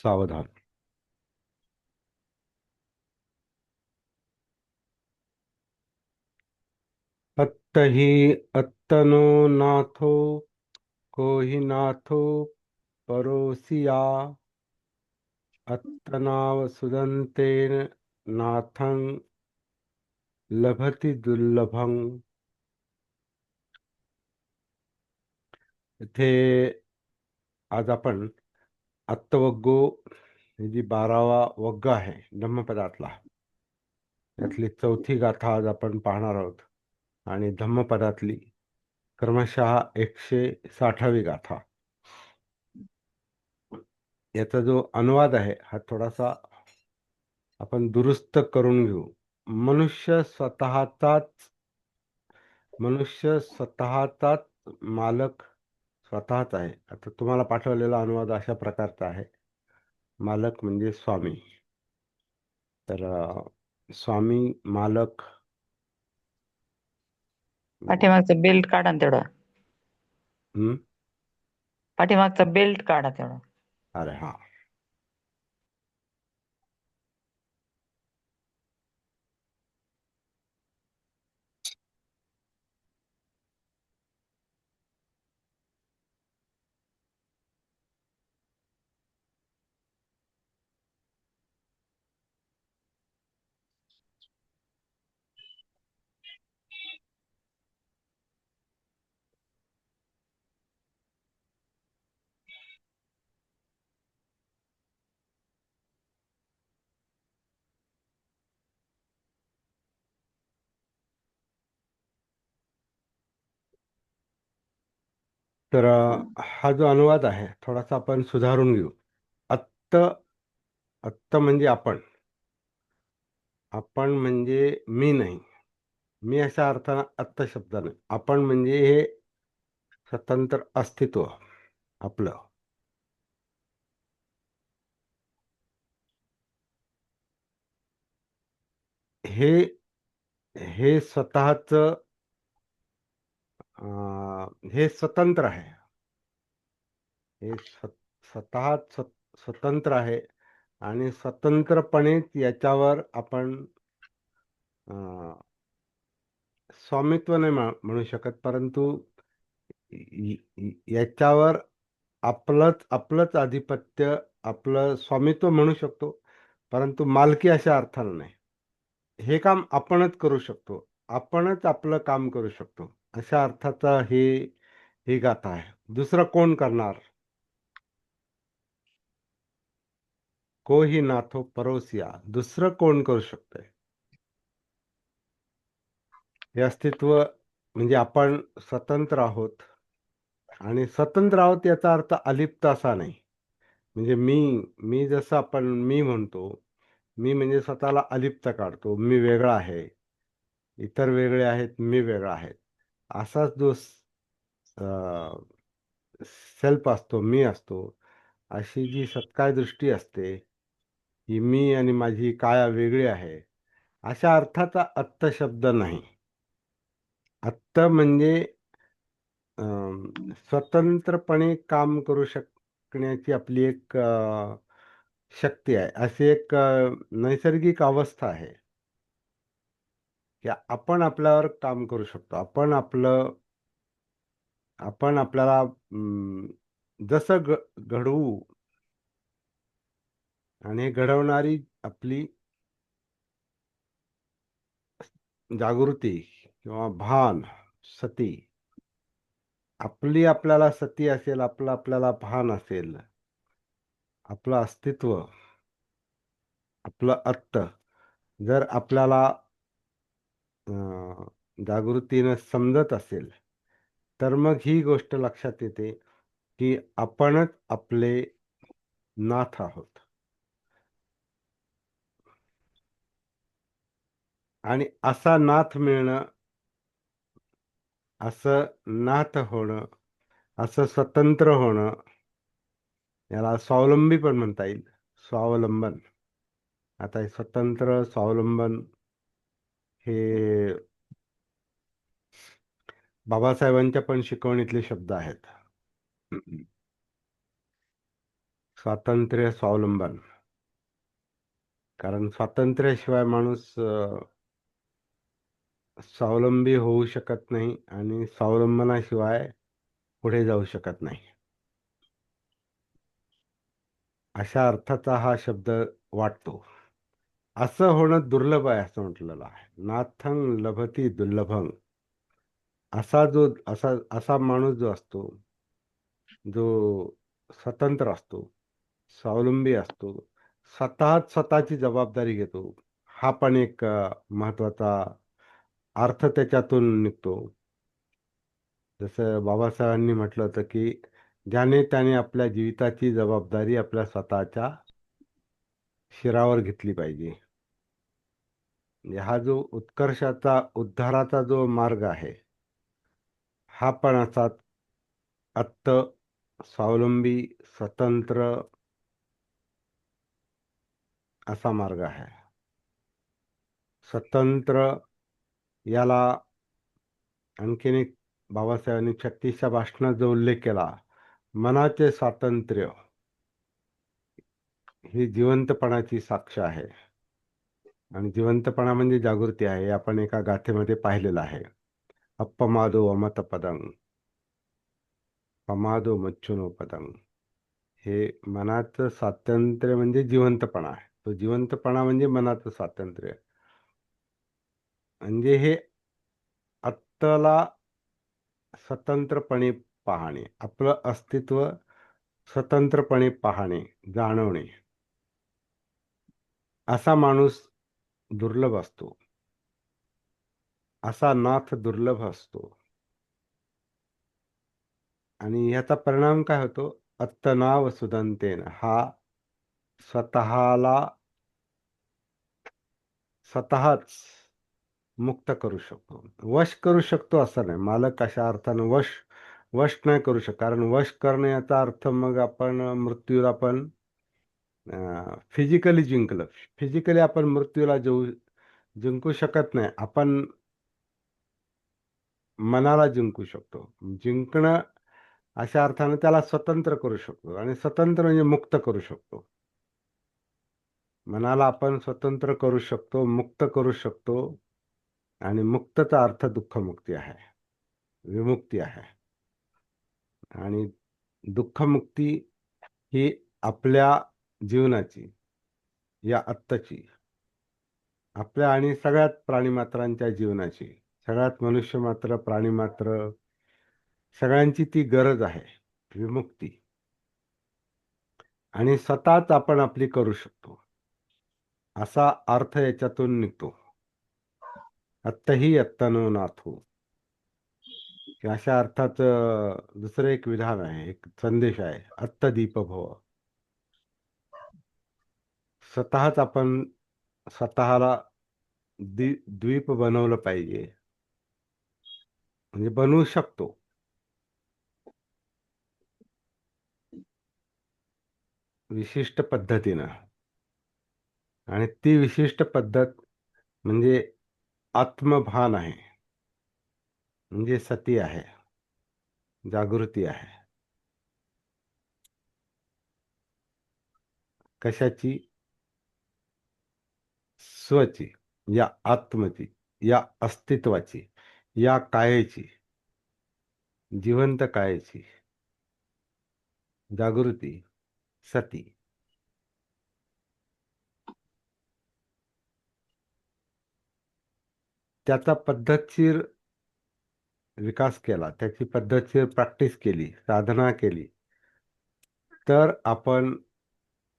सावधान. अत्त ही अत्तनो नाथो को ही नाथो परोसिया अत्तनाव सुदंतेन नाथं लभती दुर्लभं. इथे आज आपण अत्तवग्गो ही जी 12वा वग्ग आहे धम्मपदातला, यातली चौथी गाथा आज आपण पाहणार आहोत आणि धम्मपदातली क्रमशः 160वी गाथा. याचा जो अनुवाद आहे हा थोडासा आपण दुरुस्त करून घेऊ. मनुष्य स्वतःचाच मालक स्वतःच आहे. आता तुम्हाला पाठवलेला अनुवाद अशा प्रकारचा आहे, मालक म्हणजे स्वामी. तर स्वामी मालक. पाठीमागचा बेल्ट काढा ना तेवढा. हम्म. पाठीमागचा बेल्ट काढा तेवढा. अरे हा. तर हा जो अनुवाद आहे थोडासा आपण सुधारून घेऊ. अत्त अत्त म्हणजे आपण. आपण म्हणजे मी नाही. मी अशा अर्थानं अत्त शब्द नाही. आपण म्हणजे हे स्वतंत्र अस्तित्व आपलं. हे हे स्वतःच हे स्वतंत्र आहे. हे स्वतंत्र आहे आणि स्वतंत्रपणेच याच्यावर आपण स्वामित्व नाही म्हणू शकत, परंतु याच्यावर आपलंच आधिपत्य, आपलं स्वामित्व म्हणू शकतो, परंतु मालकी अशा अर्थानं नाही. हे काम आपणच करू शकतो, आपणच आपलं काम करू शकतो अशा अर्थाचा ही गाथा आहे. दुसरं कोण करणार? कोही नाथो परोसिया. दुसरं कोण करू शकतंय? हे अस्तित्व म्हणजे आपण स्वतंत्र आहोत. आणि स्वतंत्र आहोत याचा अर्थ अलिप्त असा नाही. म्हणजे मी जसं आपण मी म्हणतो, मी म्हणजे स्वतःला अलिप्त काढतो, मी वेगळा आहे, इतर वेगळे आहेत, मी वेगळा आहे, असाच जो सेल्फ असतो, मी असतो, अशी जी सत्काय दृष्टी असते, ही मी आणि माझी काया वेगळी आहे, अशा अर्थाचा अत्त शब्द नाही. अत्त म्हणजे स्वतंत्रपणे काम करू शकण्याची आपली एक शक्ती आहे, अशी एक नैसर्गिक अवस्था आहे की आपण आपल्यावर काम करू शकतो. आपण आपल्याला जसं घडवू, आणि हे घडवणारी आपली जागृती किंवा भान, सती. आपल्याला सती असेल, आपल्याला भान असेल, आपलं अस्तित्व, आपलं अत्त जर आपल्याला जागृतीनं समजत असेल, तर मग ही गोष्ट लक्षात येते की आपणच आपले नाथ आहोत. आणि असा नाथ मिळणं, असं नाथ होणं, असं स्वतंत्र होणं, याला स्वावलंबी पण म्हणता येईल, स्वावलंबन. आता हे स्वतंत्र, स्वावलंबन हे बाबासाहेबांच्या पण शिकवणीतले शब्द आहेत. स्वातंत्र्य, स्वावलंबन. कारण स्वातंत्र्याशिवाय माणूस स्वावलंबी होऊ शकत नाही आणि स्वावलंबनाशिवाय पुढे जाऊ शकत नाही. अशा अर्थाचा हा शब्द वाटतो. असं होणं दुर्लभ आहे असं म्हटलेलं आहे. नाथं लभती दुर्लभं. असा माणूस जो असतो, जो स्वतंत्र असतो, स्वावलंबी असतो, स्वतःची जबाबदारी घेतो, हा पण एक महत्वाचा अर्थ त्याच्यातून निघतो. जसं बाबासाहेबांनी म्हटलं होतं की ज्याने त्याने आपल्या जीविताची जबाबदारी आपल्या स्वतःच्या शिरावर घेतली पाहिजे. म्हणजे हा जो उत्कर्षाचा, उद्धाराचा जो मार्ग आहे, हा पण असा आत्त स्वावलंबी, स्वतंत्र असा मार्ग आहे. स्वतंत्र याला आणखीन एक बाबासाहेबांनी 36च्या भाषणात जो उल्लेख केला, मनाचे स्वातंत्र्य ही जिवंतपणाची साक्ष आहे. आणि जिवंतपणा म्हणजे जागृती आहे, हे आपण एका गाथेमध्ये पाहिलेलं आहे. अप्पमादो अमतपदं पमादो मच्छुनो पदं. हे मनाचं स्वातंत्र्य म्हणजे जिवंतपणा आहे. तो जिवंतपणा म्हणजे मनाचं स्वातंत्र्य. म्हणजे हे आत्ताला स्वतंत्रपणे पाहणे, आपलं अस्तित्व स्वतंत्रपणे पाहणे, जाणवणे. असा माणूस दुर्लभ असतो. असा नाथ दुर्लभ असतो. आणि ह्याचा परिणाम काय होतो? अत्तनाव सुदंतेन. हा स्वतःला स्वतःच मुक्त करू शकतो. वश करू शकतो असं नाही. मालक अशा अर्थानं वश वश नाही करू शकत. कारण वश करणे याचा अर्थ मग आपण मृत्यूला पण फिजिकली जिंकलं. फिजिकली आपण मृत्यूला जिंकू शकत नाही. आपण मनाला जिंकू शकतो. जिंकणं अशा अर्थानं त्याला स्वतंत्र करू शकतो आणि स्वतंत्र म्हणजे मुक्त करू शकतो. मनाला आपण स्वतंत्र करू शकतो, मुक्त करू शकतो. आणि मुक्तचा अर्थ दुःखमुक्ती आहे, विमुक्ती आहे. आणि दुःखमुक्ती ही आपल्या जीवनाची, या आत्ताची, आपल्या आणि सगळ्यात प्राणीमात्रांच्या जीवनाची, सगळ्यात मनुष्यमात्र, प्राणीमात्र सगळ्यांची ती गरज आहे, विमुक्ती. आणि स्वतःच आपण आपली करू शकतो असा अर्थ याच्यातून निघतो. आत्ताही आत्तानो नाथो. अशा अर्थाचं दुसरं एक विधान आहे, एक संदेश आहे, आत्तदीप भव. स्वतःच आपण स्वतःला द्वीप बनवलं पाहिजे. म्हणजे बनवू शकतो विशिष्ट पद्धतीनं. आणि ती विशिष्ट पद्धत म्हणजे आत्मभान आहे, म्हणजे सती आहे, जागृती आहे. कशाची? स्वची, या आत्मची, या अस्तित्वाची, या कायेची, जिवंत कायेची जागृती, सती. त्याचा पद्धतशीर विकास केला, त्याची पद्धतशीर प्रॅक्टिस केली, साधना केली, तर आपण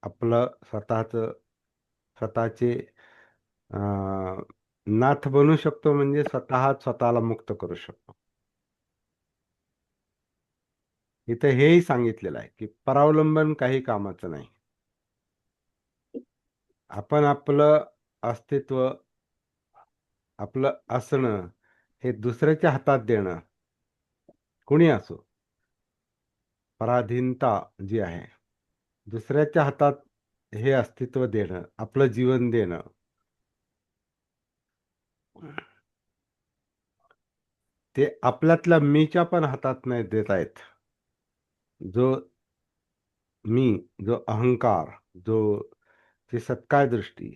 आपलं स्वतःचे नाथ बनू शकतो. म्हणजे स्वतःला मुक्त करू शकतो. इथं हेही सांगितलेलं आहे की परावलंबन काही कामाचं नाही. आपण आपलं अस्तित्व, आपलं असणं हे दुसऱ्याच्या हातात देणं, कुणी असो, पराधीनता जी आहे, दुसऱ्याच्या हातात हे अस्तित्व देणं, आपलं जीवन देणं, ते आपल्यातल्या मीच्या पण हातात नाही देता येत. जो मी, जो अहंकार, जो जी सत्काय दृष्टी,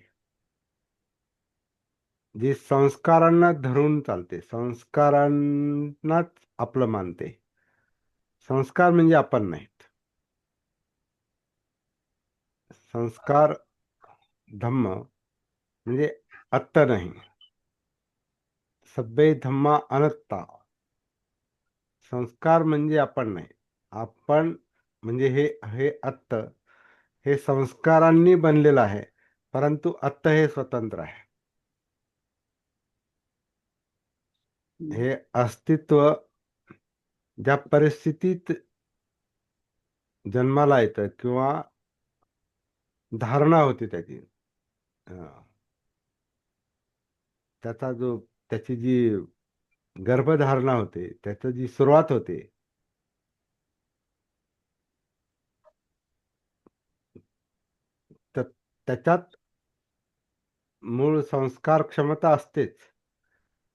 जी संस्कारांना धरून चालते, संस्कारांनाच आपलं मानते. संस्कार म्हणजे आपण नाहीत. संस्कार धम्म म्हणजे आत्ता नाही. सब्बे धम्मा अनत्ता. संस्कार म्हणजे आपण नाही. आपण म्हणजे हे हे आत्त हे संस्कारांनी बनलेलं आहे, परंतु आत्ता हे स्वतंत्र आहे. हे अस्तित्व ज्या परिस्थितीत जन्माला येतं किंवा धारणा होती त्याची, अं, त्याचा जो त्याची जी गर्भधारणा होते, त्याची जी सुरुवात होते, तर त्याच्यात मूळ संस्कार क्षमता असतेच.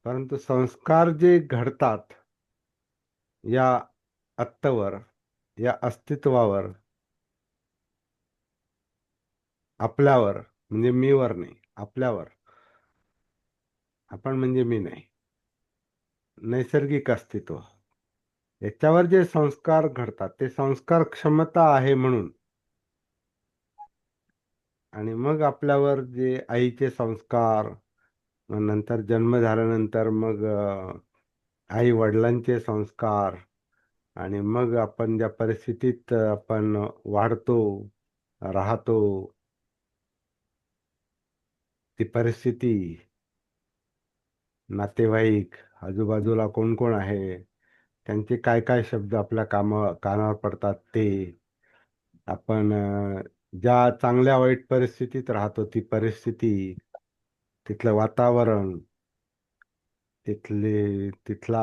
परंतु संस्कार जे घडतात या आत्तावर, या अस्तित्वावर, आपल्यावर, म्हणजे मीवर नाही, आपल्यावर. आपण म्हणजे मी नाही, नैसर्गिक अस्तित्व, याच्यावर जे संस्कार घडतात ते संस्कार क्षमता आहे म्हणून. आणि मग आपल्यावर जे आईचे संस्कार, मग नंतर जन्म झाल्यानंतर मग आई वडिलांचे संस्कार, आणि मग आपण ज्या परिस्थितीत आपण वाढतो, राहतो, ती परिस्थिती, नातेवाईक, आजूबाजूला कोण कोण आहे, त्यांचे काय काय शब्द आपल्या कानावर पडतात ते, आपण ज्या चांगल्या वाईट परिस्थितीत राहतो ती परिस्थिती, तिथलं वातावरण, तिथला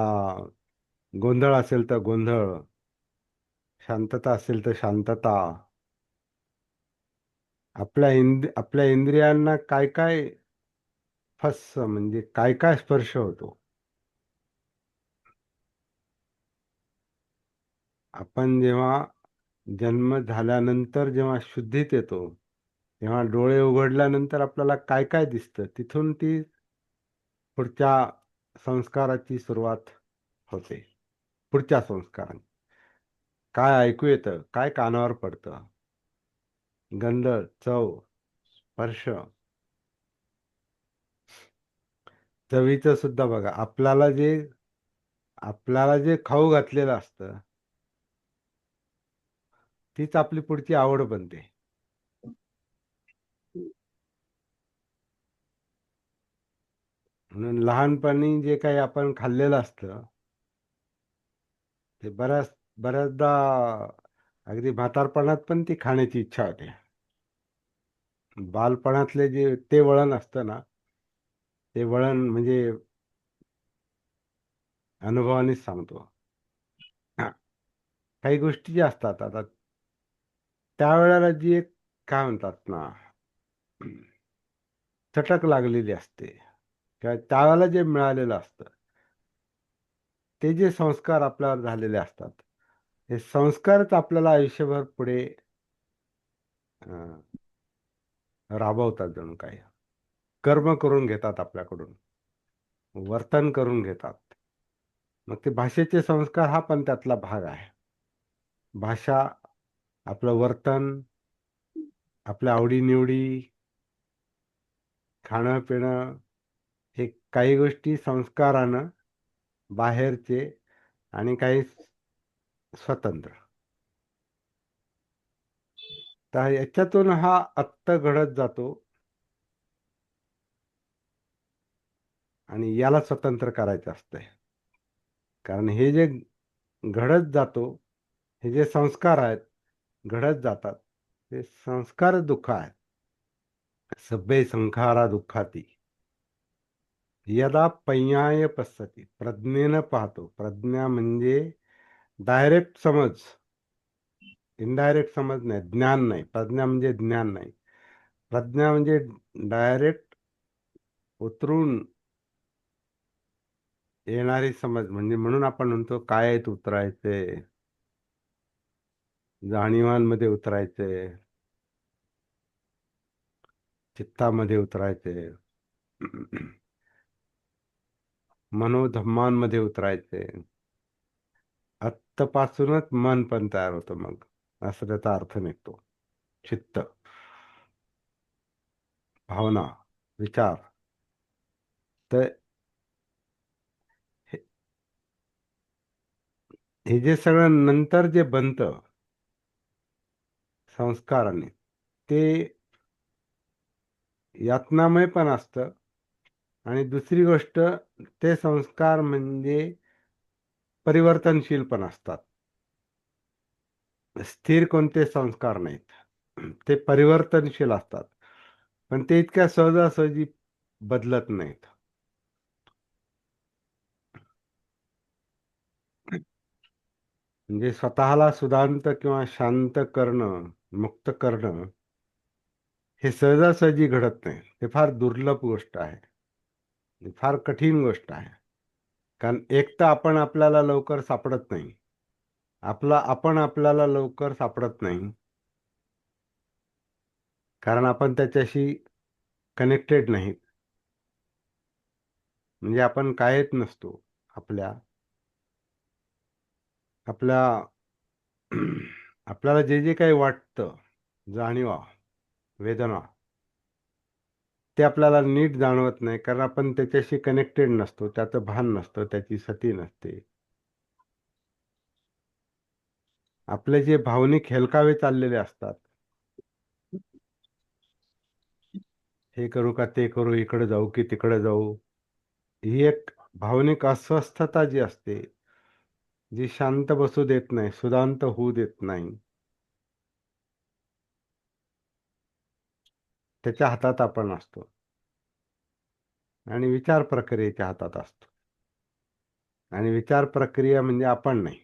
गोंधळ असेल तर गोंधळ, शांतता असेल तर शांतता, आपल्या इंद्रियांना काय काय फस म्हणजे काय काय स्पर्श होतो. आपण जेव्हा जन्म झाल्यानंतर जेव्हा शुद्धीत येतो, तेव्हा डोळे उघडल्यानंतर आपल्याला काय काय दिसतं, तिथून ती पुढच्या संस्काराची सुरुवात होते. पुढच्या संस्कारांची काय ऐकू येतं, काय कानावर पडतं, गंध, चव, स्पर्श. चवीचं सुद्धा बघा, आपल्याला जे खाऊ घातलेलं असतं, तीच आपली पुढची आवड बनते. म्हणून लहानपणी जे काही आपण खाल्लेलं असतं, ते बऱ्याचदा अगदी म्हातारपणात पण ती खाण्याची इच्छा होते. बालपणातले जे ते वळण असतं ना, ते वळण म्हणजे अनुभवानेच सांगतो. हा, काही गोष्टी ज्या असतात आता, त्यावेळेला जी एक, काय म्हणतात ना, चटक लागलेली असते, किंवा त्यावेळेला जे मिळालेलं असतं, ते जे संस्कार आपल्यावर झालेले असतात, हे संस्कारच आपल्याला आयुष्यभर पुढे अं, राबवतात. जणू काही कर्म करून घेतात आपल्याकडून, वर्तन करून घेतात. मग ते भाषेचे संस्कार हा पण त्यातला भाग आहे. भाषा, आपलं वर्तन, आपल्या आवडीनिवडी, खाणं पिणं, हे काही गोष्टी संस्कारानं बाहेरचे, आणि काही स्वतंत्र. तर याच्यातून हा आत्ता घडत जातो, आणि याला स्वतंत्र करायचं असतंय. कारण हे जे घडत जातो, हे जे संस्कार आहेत, घडत जातात, ते संस्कार दुःख आहेत. सब्बे संखारा दुःखाती, यदा पय्याय पश्यति, प्रज्ञेनं पाहतो. प्रज्ञा म्हणजे डायरेक्ट समज, इनडायरेक्ट समज नाही, ज्ञान नाही. प्रज्ञा म्हणजे ज्ञान नाही. प्रज्ञा म्हणजे डायरेक्ट उतरून येणारी समज. म्हणजे म्हणून आपण म्हणतो कायेत उतरायचे. जाणीवांमध्ये उतरायचे, चित्तामध्ये उतरायचे, मनोधम्मांमध्ये उतरायचे. आत्तापासूनच मन पण तयार होतं मग, असं त्याचा अर्थ निघतो. चित्त, भावना, विचार. तर हे हे जे सगळं नंतर जे बनतं संस्काराने, ते यातनामय पण असतं. आणि दुसरी गोष्ट, ते संस्कार म्हणजे परिवर्तनशील पण असतात. स्थिर कोणते संस्कार नाहीत, ते परिवर्तनशील असतात. पण ते इतक्या सहजासहजी बदलत नाहीत. म्हणजे स्वतःला सुदांत किंवा शांत करणं, मुक्त करणं, हे सहजासहजी घडत नाही. ते फार दुर्लभ गोष्ट आहे, ही फार कठीण गोष्ट आहे. कारण एक तर आपण आपल्याला लवकर सापडत नाही, आपण आपल्याला लवकर सापडत नाही, कारण आपण त्याच्याशी कनेक्टेड नाही. म्हणजे आपण कायच नसतो. आपल्या आपल्या आपल्याला जे जे काही वाटतं, जाणीवा, वेदना, ते आपल्याला नीट जाणवत नाही, कारण आपण त्याच्याशी कनेक्टेड नसतो, त्याचं भान नसतं, त्याची सती नसते. आपले जे भावनिक हेलकावे चाललेले असतात, हे करू का ते करू, इकडे जाऊ की तिकडे जाऊ, ही एक भावनिक अस्वस्थता जी असते, जी शांत बसू देत नाही, सुदांत होऊ देत नाही, त्याच्या हातात आपण असतो. आणि विचार प्रक्रियेच्या हातात असतो. आणि विचार प्रक्रिया म्हणजे आपण नाही.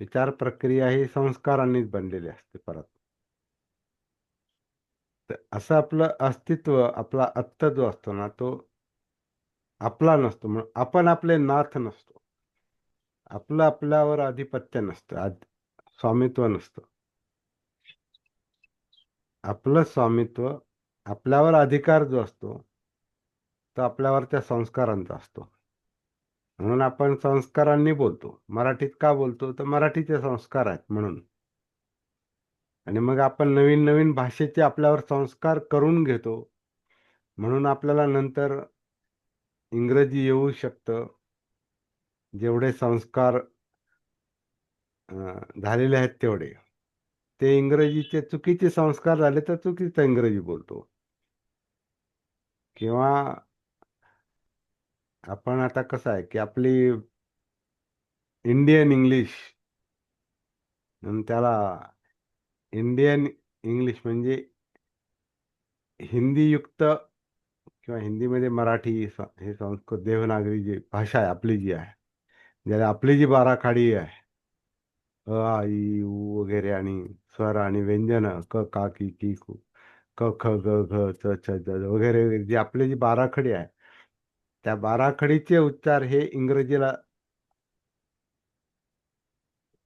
विचार प्रक्रिया ही संस्कारांनीच बनलेली असते परत. तर असं आपलं अस्तित्व, आपला आत्ता जो असतो ना, तो आपला नसतो. म्हणून आपण आपले नाथ नसतो. आपलं आपल्यावर आधिपत्य नसतं, स्वामित्व नसतं. आपलं स्वामित्व, आपल्यावर अधिकार जो असतो, तो आपल्यावर त्या संस्कारांचा असतो. म्हणून आपण संस्कारांनी बोलतो. मराठीत का बोलतो, तर मराठीचे संस्कार आहेत म्हणून. आणि मग आपण नवीन नवीन भाषेचे आपल्यावर संस्कार करून घेतो, म्हणून आपल्याला नंतर इंग्रजी येऊ शकतं. जेवढे संस्कार झालेले आहेत तेवढे, ते इंग्रजीचे चुकीचे संस्कार झाले तर चुकीचं इंग्रजी बोलतो. किंवा आपण आता कसं आहे की आपली इंडियन इंग्लिश, म्हणून त्याला इंडियन इंग्लिश म्हणजे हिंदीयुक्त, किंवा हिंदीमध्ये मराठी, हे संस्कृत देवनागरी जी भाषा आहे आपली, जी आहे, ज्याला आपली जी बाराखडी आहे, अ आ इ उ वगैरे, आणि स्वर आणि व्यंजन, क का की कू, क ख ग घ च छ ज झ वगैरे वगैरे, जी आपली जी बाराखडी आहे, त्या बाराखडीचे उच्चार हे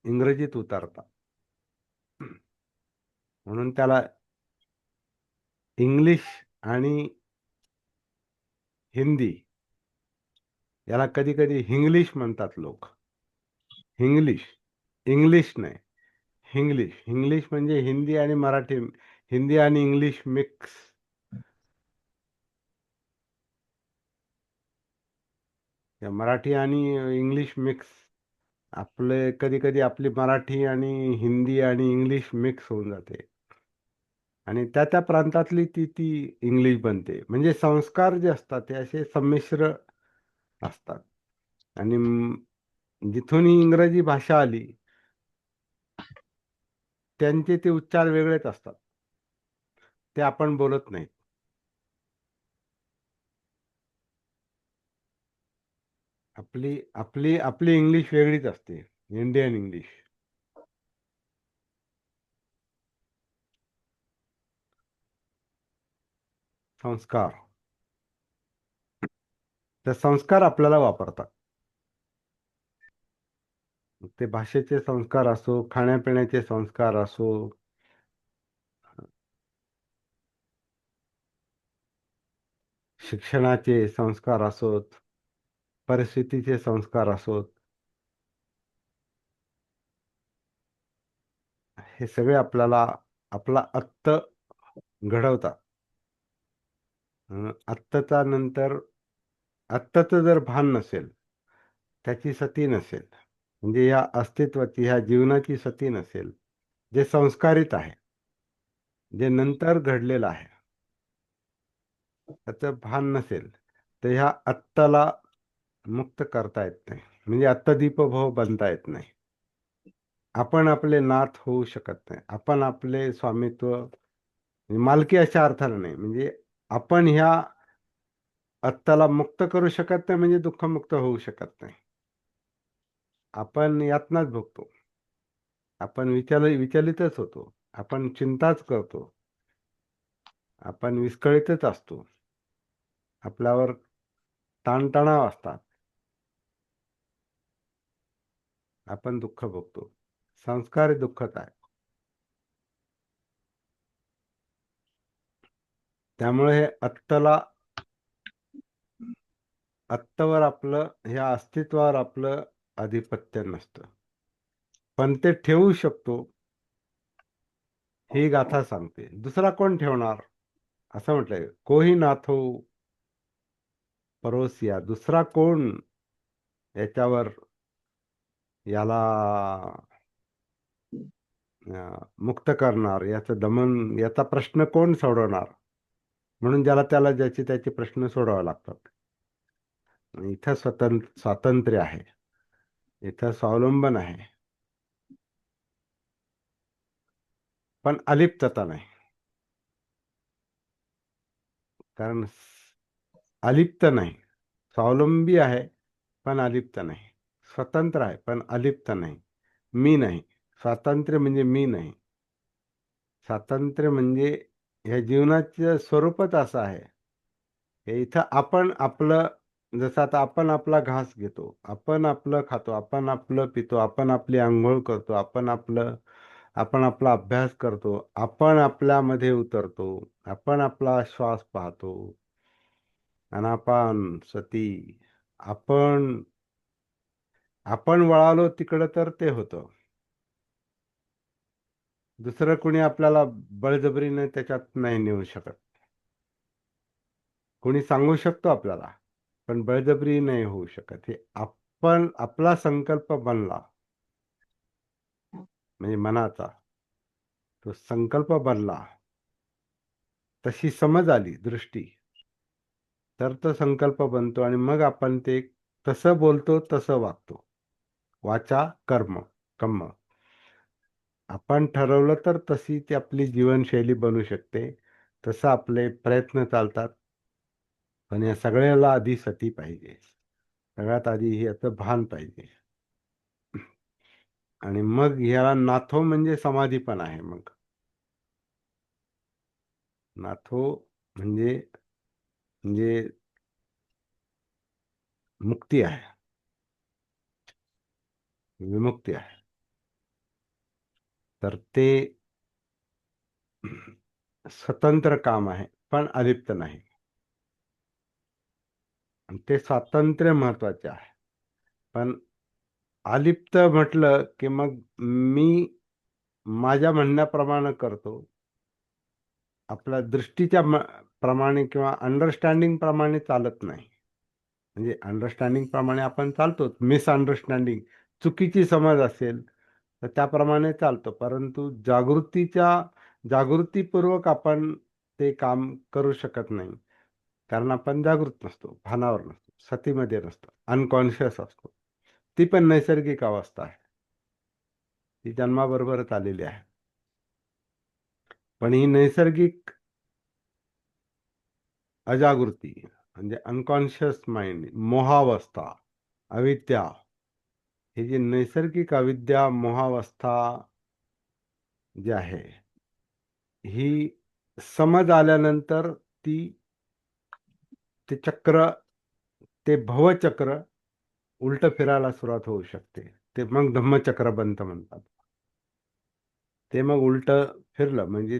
इंग्रजीत उतरतात. म्हणून त्याला इंग्लिश आणि हिंदी, याला कधी कधी हिंग्लिश म्हणतात लोक. हिंग्लिश, इंग्लिश नाही, हिंग्लिश. इंग्लिश म्हणजे हिंदी आणि मराठी, हिंदी आणि इंग्लिश मिक्स. या मराठी आणि इंग्लिश मिक्स. आपले कधी कधी आपली मराठी आणि हिंदी आणि इंग्लिश मिक्स होऊन जाते, आणि त्या त्या प्रांतातली ती ती इंग्लिश बनते. म्हणजे संस्कार जे असतात ते असे संमिश्र असतात. आणि जिथून ही इंग्रजी भाषा आली, त्यांचे ते उच्चार वेगळेच असतात, ते आपण बोलत नाही. आपली आपली आपली इंग्लिश वेगळीच असते, इंडियन इंग्लिश. संस्कार, तर संस्कार आपल्याला वापरतात. ते भाषेचे संस्कार असो, खाण्यापिण्याचे संस्कार असो, शिक्षणाचे संस्कार असोत, परिस्थितीचे संस्कार असोत, हे सगळे आपल्याला आपला आत्ता घडवतात. आत्ताचा नंतर आत्ताचं जर भान नसेल, त्याची सती नसेल, म्हणजे या अस्तित्वाची, ह्या जीवनाची सती नसेल, जे संस्कारित आहे, जे नंतर घडलेलं आहे, त्याचं भान नसेल, तर ह्या आत्ताला मुक्त करता येत नाही. म्हणजे आत्ता दीपभव बनता येत नाही. आपण आपले नाथ होऊ शकत नाही. आपण आपले स्वामित्व, मालकी अशा अर्थानं नाही, म्हणजे आपण ह्या आत्ताला मुक्त करू शकत नाही, म्हणजे दुःखमुक्त होऊ शकत नाही. आपण यातनाच भोगतो. आपण विचलितच होतो. आपण चिंताच करतो. आपण विस्कळीतच असतो. आपल्यावर ताणतणाव असतात. आपण दुःख भोगतो. संस्कार हे दुःखच आहे. त्यामुळे हे आत्तावर आपलं, ह्या अस्तित्वावर आपलं आधिपत्य नसतं. पण ते ठेवू शकतो, ही गाथा सांगते. दुसरा कोण ठेवणार? असं म्हटलंय, कोही नाथो परोसिया. दुसरा कोण याच्यावर, याला मुक्त करणार, याचं दमन, याचा प्रश्न कोण सोडवणार? म्हणून ज्याला त्याला ज्याचे त्याचे प्रश्न सोडवावे लागतात. इथं स्वातंत्र्य आहे, इथं स्वावलंबन आहे, पण अलिप्तता नाही. कारण अलिप्त नाही. स्वावलंबी आहे पण अलिप्त नाही. स्वतंत्र आहे पण अलिप्त नाही. मी नाही. स्वातंत्र्य म्हणजे मी नाही. स्वातंत्र्य म्हणजे ह्या जीवनाचं स्वरूपच असं आहे. हे इथं आपण आपलं, जसं आता आपण आपला घास घेतो, आपण आपलं खातो, आपण आपलं पितो, आपण आपली आंघोळ करतो, आपण आपला अभ्यास करतो, आपण आपल्यामध्ये उतरतो, आपण आपला श्वास पाहतो, अनापान सती, आपण आपण वळालो तिकडं तर ते होतं. दुसरं कोणी आपल्याला बळजबरीने त्याच्यात नाही नेऊ शकत. कोणी सांगू शकतो आपल्याला, पण बळजबरी नाही होऊ शकत. हे आपण, आपला संकल्प बनला, म्हणजे मनाचा तो संकल्प बनला, तशी समज आली, दृष्टी, तर तो संकल्प बनतो आणि मग आपण ते तसं बोलतो, तसं वागतो. वाचा कर्म कर्म आपण ठरवलं तर तशी ती आपली जीवनशैली बनू शकते. तसं आपले प्रयत्न चालतात. पण या सगळ्याला आधी सती पाहिजे. सगळ्यात आधी याचं भान पाहिजे. आणि मग ह्याला नाथो म्हणजे समाधी पण आहे. मग नाथो म्हणजे म्हणजे मुक्ती आहे, विमुक्ती आहे. तर ते स्वतंत्र काम आहे, पण अलिप्त नाही. आणि ते स्वातंत्र्य महत्वाचे आहे. पण अलिप्त म्हटलं की मग मी माझ्या म्हणण्याप्रमाणे करतो, आपल्या दृष्टीच्या प्रमाणे किंवा अंडरस्टँडिंग प्रमाणे चालत नाही. म्हणजे अंडरस्टँडिंग प्रमाणे आपण चालतो, मिसअंडरस्टँडिंग, चुकीची समज असेल तर त्याप्रमाणे चालतो. परंतु जागृतीपूर्वक आपण ते काम करू शकत नाही. कारण आपण जागृत नसतो, भानावर नसतो, सतीमध्ये नसतो, अनकॉन्शियस असतो. ती पण नैसर्गिक अवस्था आहे, ती जन्माबरोबरच आलेली आहे. पण ही नैसर्गिक अजागृती म्हणजे अनकॉन्शियस माइंड, मोहावस्था, अविद्या, ही जी नैसर्गिक अविद्या मोहावस्था जी आहे, ही समज आल्यानंतर ती ते चक्र, ते भवचक्र उलट फिरायला सुरुवात होऊ शकते. ते मग धम्मचक्र बनतं म्हणतात. ते मग उलट फिरलं म्हणजे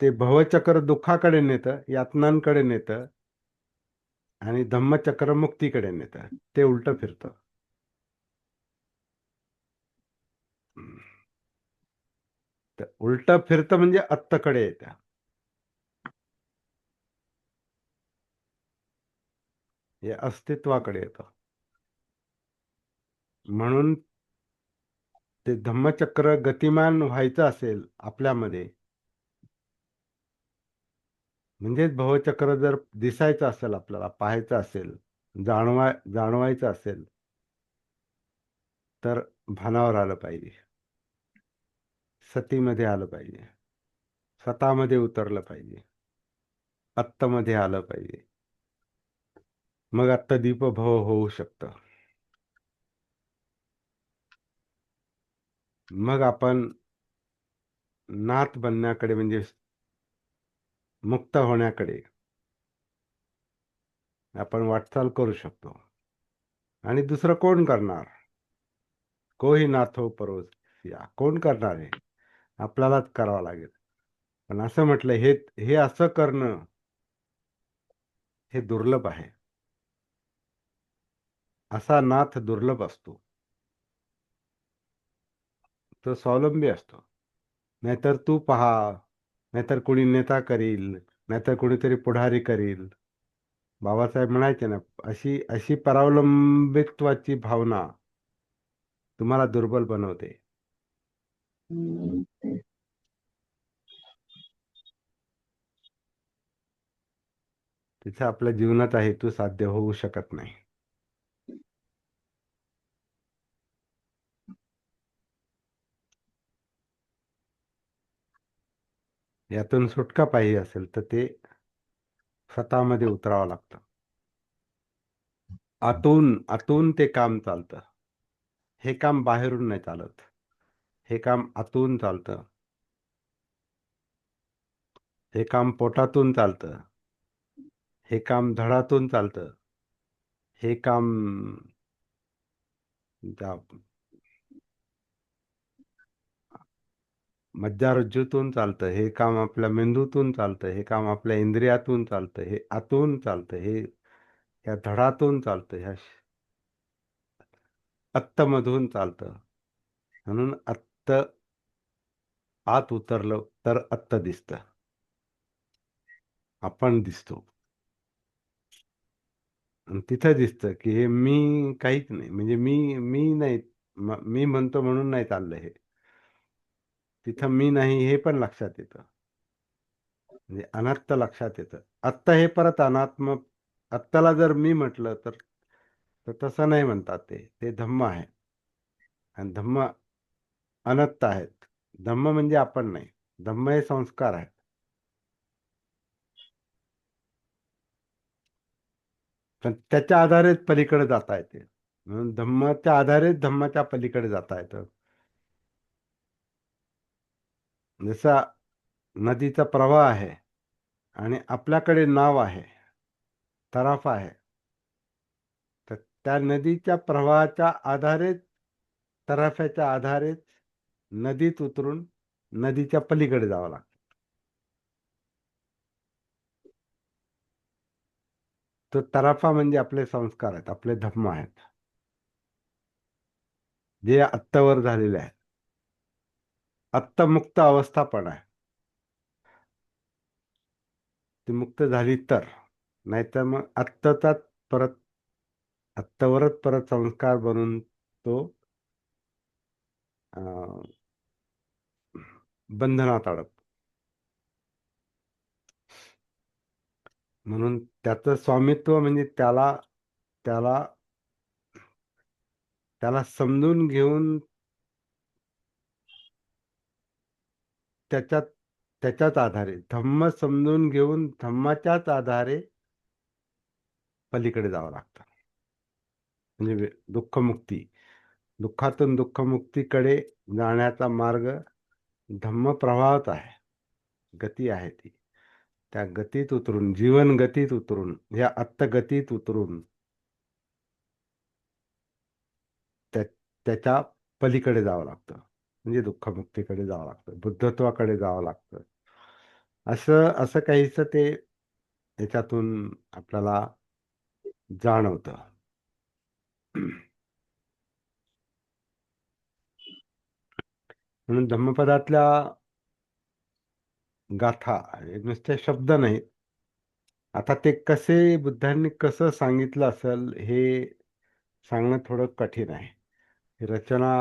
ते भवचक्र दुःखाकडे नेतं, यातनांकडे नेतं, आणि धम्मचक्र मुक्तीकडे नेतं. ते उलट फिरतं. तर उलट फिरतं म्हणजे अत्तकडे येतं. हे अस्तित्वाकडे येतं. म्हणून ते धम्मचक्र गतिमान व्हायचं असेल आपल्यामध्ये, म्हणजेच भवचक्र जर दिसायचं असेल, आपल्याला पाहायचं असेल, जाणवायचं असेल, तर भानावर आलं पाहिजे, सतीमध्ये आलं पाहिजे, स्वतःमध्ये उतरलं पाहिजे, आत्तामध्ये आलं पाहिजे. मग आत्ता दीपभव होऊ शकतं. मग आपण नाथ बनण्याकडे म्हणजे मुक्त होण्याकडे आपण वाटचाल करू शकतो. आणि दुसरं कोण करणार? कोही नाथो परोसिया, कोण करणार आहे? आपल्यालाच करावं लागेल. पण असं म्हटलं, हे हे असं करणं हे दुर्लभ आहे. असा नाथ दुर्लभ असतो. तो स्वावलंबी असतो. नाहीतर तू पहा, नाहीतर कोणी नेता करील, नाहीतर कोणीतरी पुढारी करील. बाबासाहेब म्हणायचे ना, अशी अशी परावलंबित्वाची भावना तुम्हाला दुर्बल बनवते. तिथे आपल्या जीवनाचा हेतू साध्य होऊ शकत नाही. यातून सुटका पाहिजे असेल तर ते स्वतःमध्ये उतरावं लागतं. आतून आतून ते काम चालतं. हे काम बाहेरून नाही चालत. हे काम आतून चालतं. हे काम पोटातून चालतं. हे काम धडातून चालतं. हे काम त्या मज्जारज्जूतून चालतं. हे काम आपल्या मेंदूतून चालतं. हे काम आपल्या इंद्रियातून चालतं. हे आतून चालतं. हे या धडातून चालतं. ह्या आत्तमधून चालतं. म्हणून आत्त आत उतरलं तर आत्त दिसतं. आपण दिसतो. आणि तिथं दिसतं की हे मी काहीच नाही. म्हणजे मी नाही. मी म्हणतो म्हणून नाही चाललं हे. तिथं मी नाही हे पण लक्षात येतं. म्हणजे अनात्त लक्षात येतं. आत्ता हे परत अनात्म. आत्ताला जर मी म्हटलं तर तर तसं नाही म्हणतात. ते ते धम्म आहे. आणि धम्म अनंत आहेत. धम्म म्हणजे आपण नाही. धम्म हे संस्कार आहेत. पण त्याच्या आधारेच पलीकडे जाता येते. म्हणून धम्माच्या आधारेच धम्माच्या पलीकडे जाता येतं. जसा नदीचा प्रवाह आहे आणि आपल्याकडे नाव आहे, तराफा आहे, तर त्या नदीच्या प्रवाहाच्या आधारेच, तराफ्याच्या आधारेच नदीत उतरून नदीच्या पलीकडे जावं लागतं. तो तराफा म्हणजे आपले संस्कार आहेत, आपले धम्म आहेत, जे आत्तावर झालेले आहेत. आत्तामुक्त अवस्था पण आहे. ती मुक्त झाली तर, नाहीतर मग आत्ताचाच परत, आत्तावरच परत संस्कार बनून तो अं, बंधनात अडकतो. म्हणून त्याचं स्वामित्व म्हणजे त्याला त्याला त्याला समजून घेऊन त्याच्यात त्याच्याच आधारे धम्म समजून घेऊन धम्माच्याच आधारे पलीकडे जावं लागतं. म्हणजे दुःखमुक्ती, दुःखातून दुःखमुक्तीकडे जाण्याचा मार्ग धम्म प्रवाहात आहे. गती आहे ती. त्या गतीत उतरून, जीवन गतीत उतरून, या आत्तगतीत उतरून त्या त्याच्या पलीकडे जावं लागतं, म्हणजे दुःखमुक्तीकडे जावं लागतं, बुद्धत्वाकडे जावं लागतं. असं असं काहीच ते याच्यातून आपल्याला जाणवतं. म्हणून धम्मपदातल्या गाथा हे नुसते शब्द नाहीत. आता ते कसे, बुद्धांनी कसं सांगितलं असेल हे सांगणं थोडं कठीण आहे. ही रचना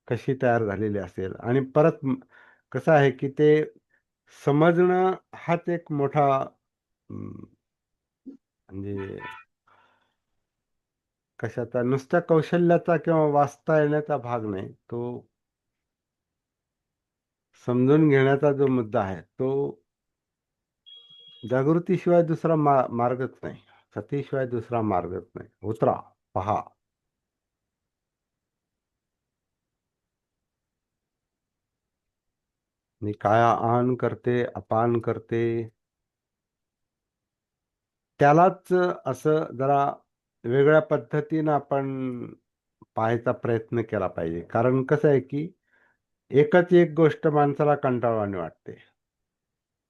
कशी तयार झालेली असेल आणि परत कसं आहे की ते समजणं हाच एक मोठा म्हणजे कशाचा, नुसत्या कौशल्याचा किंवा वाचता येण्याचा भाग नाही. तो समजून घेण्याचा जो मुद्दा आहे तो जागृतीशिवाय दुसरा मार्गच नाही. सतीशिवाय दुसरा मार्गच नाही. उतरा, पहा. आणि काया आन करते, अपान करते, त्यालाच असं जरा वेगळ्या पद्धतीनं आपण पाहायचा प्रयत्न केला पाहिजे. कारण कसं आहे की एकच एक गोष्ट माणसाला कंटाळवाणी वाटते.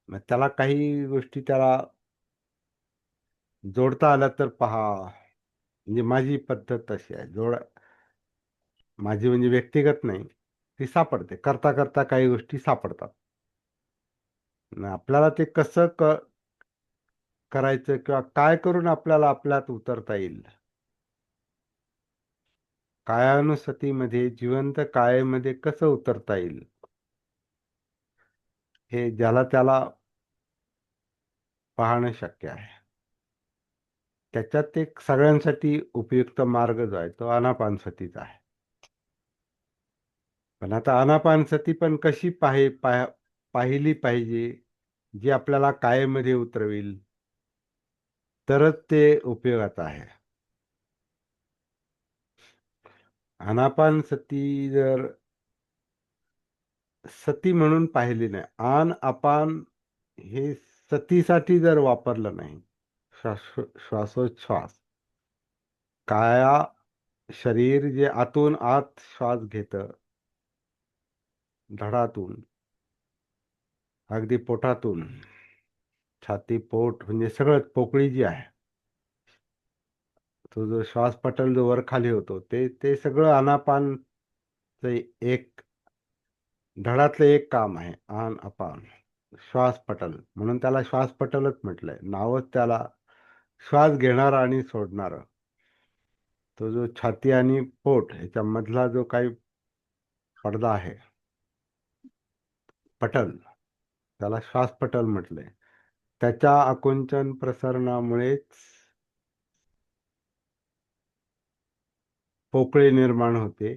मग त्याला काही गोष्टी त्याला जोडता आल्या तर पहा. म्हणजे माझी पद्धत तशी आहे. माझी म्हणजे व्यक्तिगत नाही, ती सापडते. करता करता काही गोष्टी सापडतात. आणि आपल्याला ते कसं करायचं किंवा काय करून आपल्याला आपल्यात उतरता येईल. कायानुसतीमध्ये, जिवंत कायेमध्ये कसं उतरता येईल, हे ज्याला त्याला पाहणं शक्य आहे. त्याच्यात एक सगळ्यांसाठी उपयुक्त मार्ग जो आहे तो आनापानसतीचा आहे. पण आता आनापानसती पण कशी पाहिली पाहिजे, जी आपल्याला कायेमध्ये उतरविल, तरच ते उपयोगाचं आहे. आनापानसती जर सती म्हणून पाहिली नाही, आन अपान हे सतीसाठी जर वापरलं नाही, श्वासोच्छ्वास, काया शरीर जे आतून आत श्वास घेतं, धडातून, अगदी पोटातून, छाती, पोट म्हणजे सगळं पोकळी जी आहे, तो जो श्वास पटल जो वर खाली होतो, ते ते सगळं आनापान एक धडातलं एक काम आहे. आन अपान श्वास पटल, म्हणून त्याला श्वास पटलच म्हटलंय. नावच त्याला श्वास घेणार आणि सोडणार. तो जो छाती आणि पोट ह्याच्या मधला जो काही पडदा आहे, पटल, त्याला श्वास पटल म्हटलंय. त्याच्या आकुंचन प्रसरणामुळेच पोकळी निर्माण होते.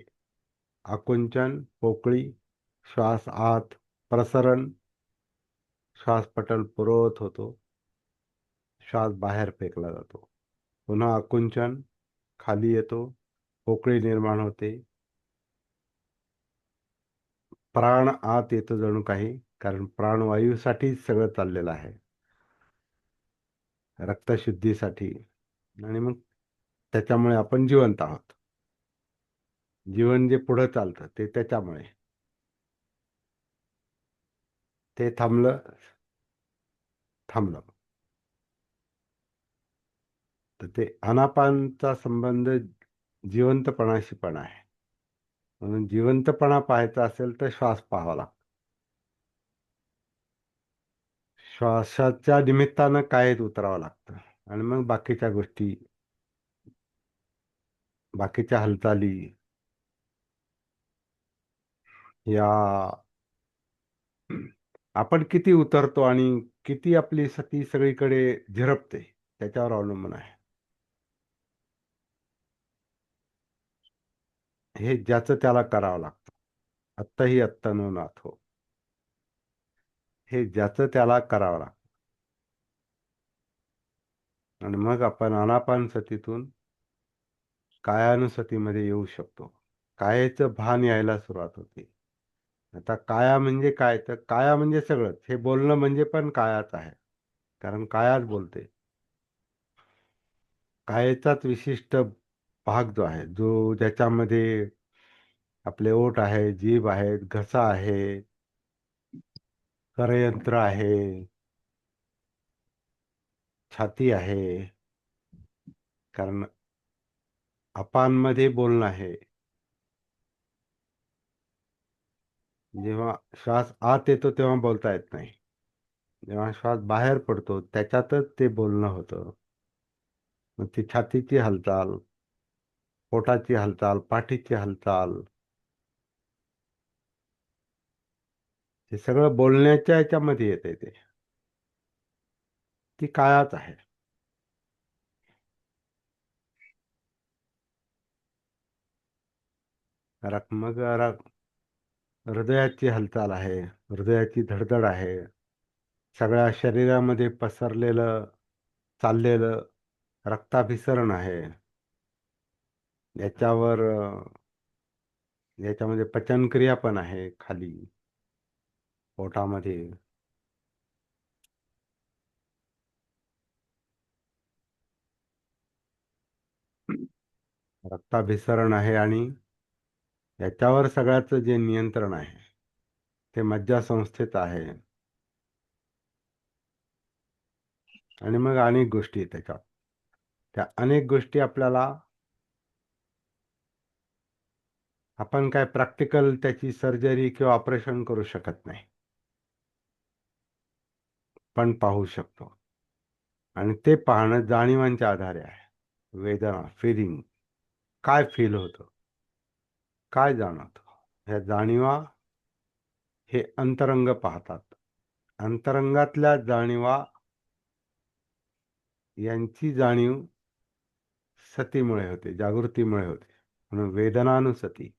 आकुंचन, पोकळी, श्वास आत, प्रसरण, श्वास पटल पुरवत होतो, श्वास बाहेर फेकला जातो. पुन्हा आकुंचन, खाली येतो, पोकळी निर्माण होते, प्राण आत येतो जणू काही, कारण प्राणवायूसाठीच सगळं चाललेलं आहे, रक्तशुद्धीसाठी. आणि मग त्याच्यामुळे आपण जिवंत आहोत. जीवन जे पुढं चालतं ते त्याच्यामुळे. ते थांबलं, थांबलं. तर ते आनापानचा संबंध जिवंतपणाशी पण आहे. म्हणून जिवंतपणा पाहायचा असेल तर श्वास पाहावा लागतो. श्वासाच्या निमित्तानं कायेत उतरावं लागतं आणि मग बाकीच्या गोष्टी, बाकीच्या हालचाली या आपण किती उतरतो आणि किती आपली सती सगळीकडे झिरपते त्याच्यावर अवलंबून आहे. हे ज्याचं त्याला करावं लागतं. आत्ताही आत्ता नाथो, हे ज्याचं त्याला करावं लागतं. आणि मग आपण आनापानसतीतून कायानुसतीमध्ये येऊ शकतो. कायेचं भान यायला सुरुवात होते. आता काया म्हणजे काय, तर काया म्हणजे सगळंच. हे बोलणं म्हणजे पण कायाच आहे, कारण कायाच बोलते. कायेचाच विशिष्ट भाग जो आहे, जो ज्याच्यामध्ये आपले ओठ आहे, जीभ आहे, घसा आहे, करयंत्र आहे, छाती आहे. कारण अपानमध्ये बोलणं आहे. जेव्हा श्वास आत येतो तेव्हा बोलता येत नाही. जेव्हा श्वास बाहेर पडतो त्याच्यातच ते बोलणं होतं. मग ती छातीची हालचाल, पोटाची हालचाल, पाठीची हालचाल, हे सगळं बोलण्याच्या ह्याच्यामध्ये येते ते. ती कायाच आहे. मग हृदयाची हालचाल आहे, हृदयाची धडधड आहे, सगळ्या शरीरामध्ये पसरलेलं चाललेलं रक्ताभिसरण आहे. याच्यावर याच्यामध्ये पचनक्रिया पण आहे खाली पोटामध्ये. रक्ताभिसरण आहे आणि याच्यावर सगळ्याचं जे नियंत्रण आहे ते मज्जासंस्थेत आहे. आणि मग अनेक गोष्टी आहेत त्याच्यात. त्या अनेक गोष्टी आपल्याला, आपण काय प्रॅक्टिकल त्याची सर्जरी किंवा ऑपरेशन करू शकत नाही, पण पाहू शकतो. आणि ते पाहणं जाणीवांच्या आधारे आहे. वेदना, फिलिंग, काय फील होतं, काय जाणवतं, ह्या जाणीवा हे अंतरंग पाहतात. अंतरंगातल्या जाणीवा यांची जाणीव सतीमुळे होते, जागृतीमुळे होते. म्हणून वेदनानुसती.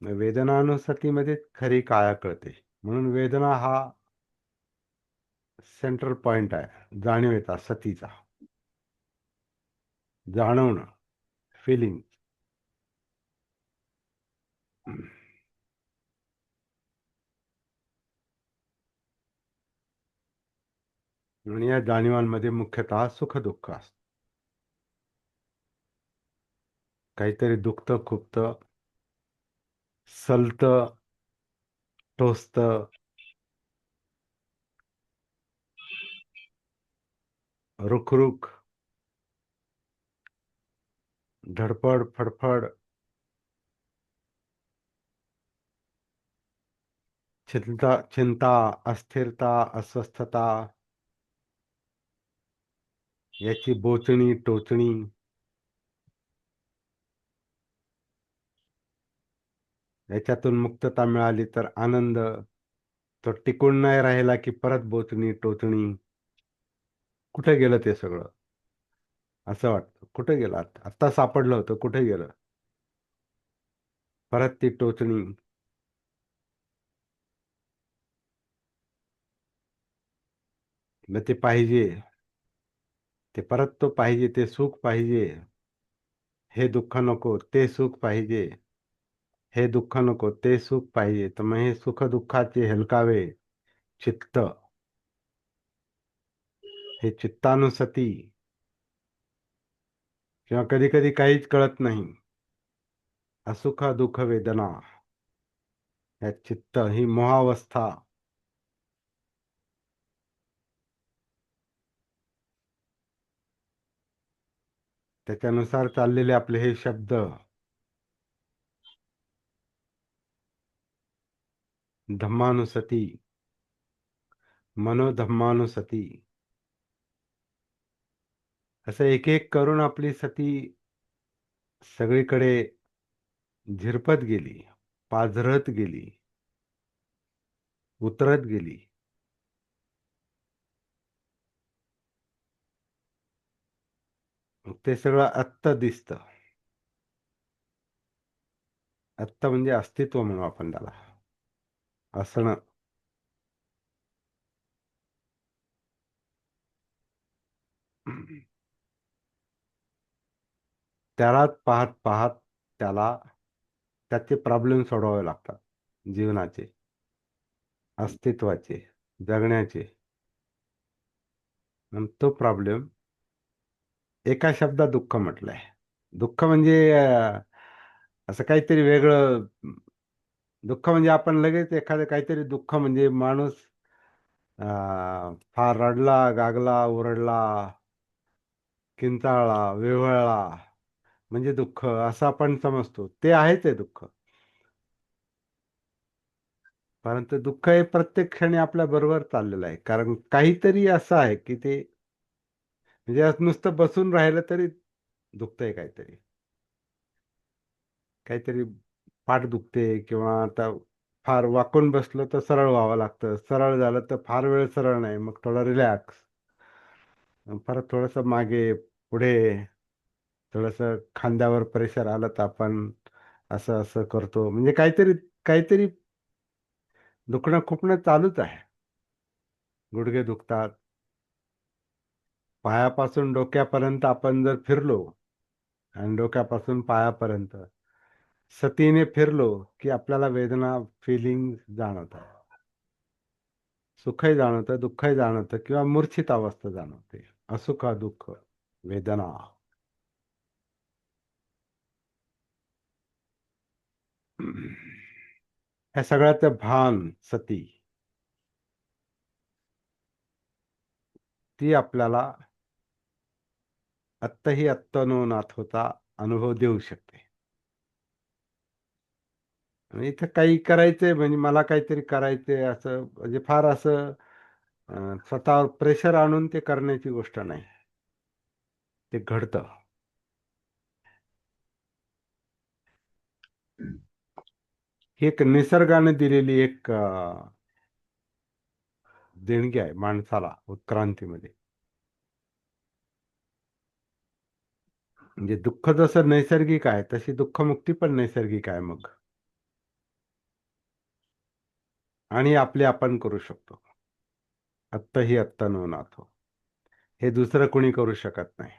वेदनानुसतीमध्ये खरी काया कळते. म्हणून वेदना हा सेंट्रल पॉइंट आहे जाणीवेचा, सतीचा. जाणवणं, फिलिंग. आणि या जाणीवांमध्ये मुख्यतः सुख दुःख असतं. काहीतरी दुखतं, खुपतं, सलतं, टोचतं, रुखरुख, धडपड, फडफड, चिंता, अस्थिरता, अस्वस्थता, याची बोचणी, टोचणी. याच्यातून मुक्तता मिळाली तर आनंद. तो टिकून नाही राहिला की परत बोचणी, टोचणी. कुठे गेलं ते सगळं असं वाटतं. कुठे गेलं? आता सापडलं होतं, कुठे गेलं? परत ती टोचणी. मग ते पाहिजे, ते परत तो पाहिजे, ते सुख पाहिजे. हे दुःख नको, ते सुख पाहिजे. हे दुःख नको, ते सुख पाहिजे. तर मग हे सुख दुःखाचे हेलकावे चित्त, हे चित्तानुसती. किंवा कधी कधी काहीच कळत नाही, असुख दुःख वेदना, या चित्त ही मोहावस्था. त्याच्यानुसार चाललेले आपले हे शब्द, धम्मानुसती, मनोधम्मानुसती, असं एक एक करून आपली सती सगळीकडे झिरपत गेली, पाझरत गेली, उतरत गेली. ते सगळं आत्त दिसतं. आत्ता म्हणजे अस्तित्व म्हणू आपण त्याला, असणं. त्यालाच पाहत पाहत त्याला त्याचे प्रॉब्लेम सोडवावे लागतात, जीवनाचे, अस्तित्वाचे, जगण्याचे. आणि तो प्रॉब्लेम एका शब्दात दुःख म्हटलंय. दुःख म्हणजे असं काहीतरी वेगळं दुःख म्हणजे आपण लगेच एखादं काहीतरी दुःख म्हणजे माणूस फार रडला, गागला, ओरडला, किंचाळला, विव्हळला म्हणजे दुःख असं आपण समजतो. ते आहेच आहे दुःख. परंतु दुःख हे प्रत्येक क्षणी आपल्या बरोबर चाललेलं आहे. कारण काहीतरी असं आहे की ते म्हणजे आज नुसतं बसून राहिलं तरी दुखतंय काहीतरी. काहीतरी पाठ दुखते किंवा आता फार वाकून बसलं तर सरळ व्हावं लागतं. सरळ झालं तर फार वेळ सरळ नाही. मग थोडं रिलॅक्स. परत थोडंसं मागे, पुढे, थोडंसं खांद्यावर प्रेशर आलं तर आपण असं असं करतो. म्हणजे काहीतरी काहीतरी दुखणं खुपणं चालूच आहे. गुडघे दुखतात. पायापासून डोक्यापर्यंत आपण जर फिरलो आणि डोक्यापासून पायापर्यंत सतीने फिरलो की आपल्याला वेदना फिलिंग जाणवतात. सुखही जाणवतं, दुःखही जाणवतं किंवा मूर्छित अवस्था जाणवते. असुख, दुःख, वेदना. या सगळ्याचं भान सती ती आपल्याला आत्ताही आत्ता नो नाथ होता अनुभव देऊ शकते. आणि इथं काही करायचंय म्हणजे मला काहीतरी करायचंय असं म्हणजे फार असं स्वतःवर प्रेशर आणून ते करण्याची गोष्ट नाही. ते घडतं. ही एक निसर्गाने दिलेली एक देणगी आहे माणसाला उत्क्रांतीमध्ये. म्हणजे दुःख जसं नैसर्गिक आहे तशी दुःखमुक्ती पण नैसर्गिक आहे मग. आणि आपले आपण करू शकतो. आत्ता ही आत्ता नो नाथो. हे दुसरं कोणी करू शकत नाही.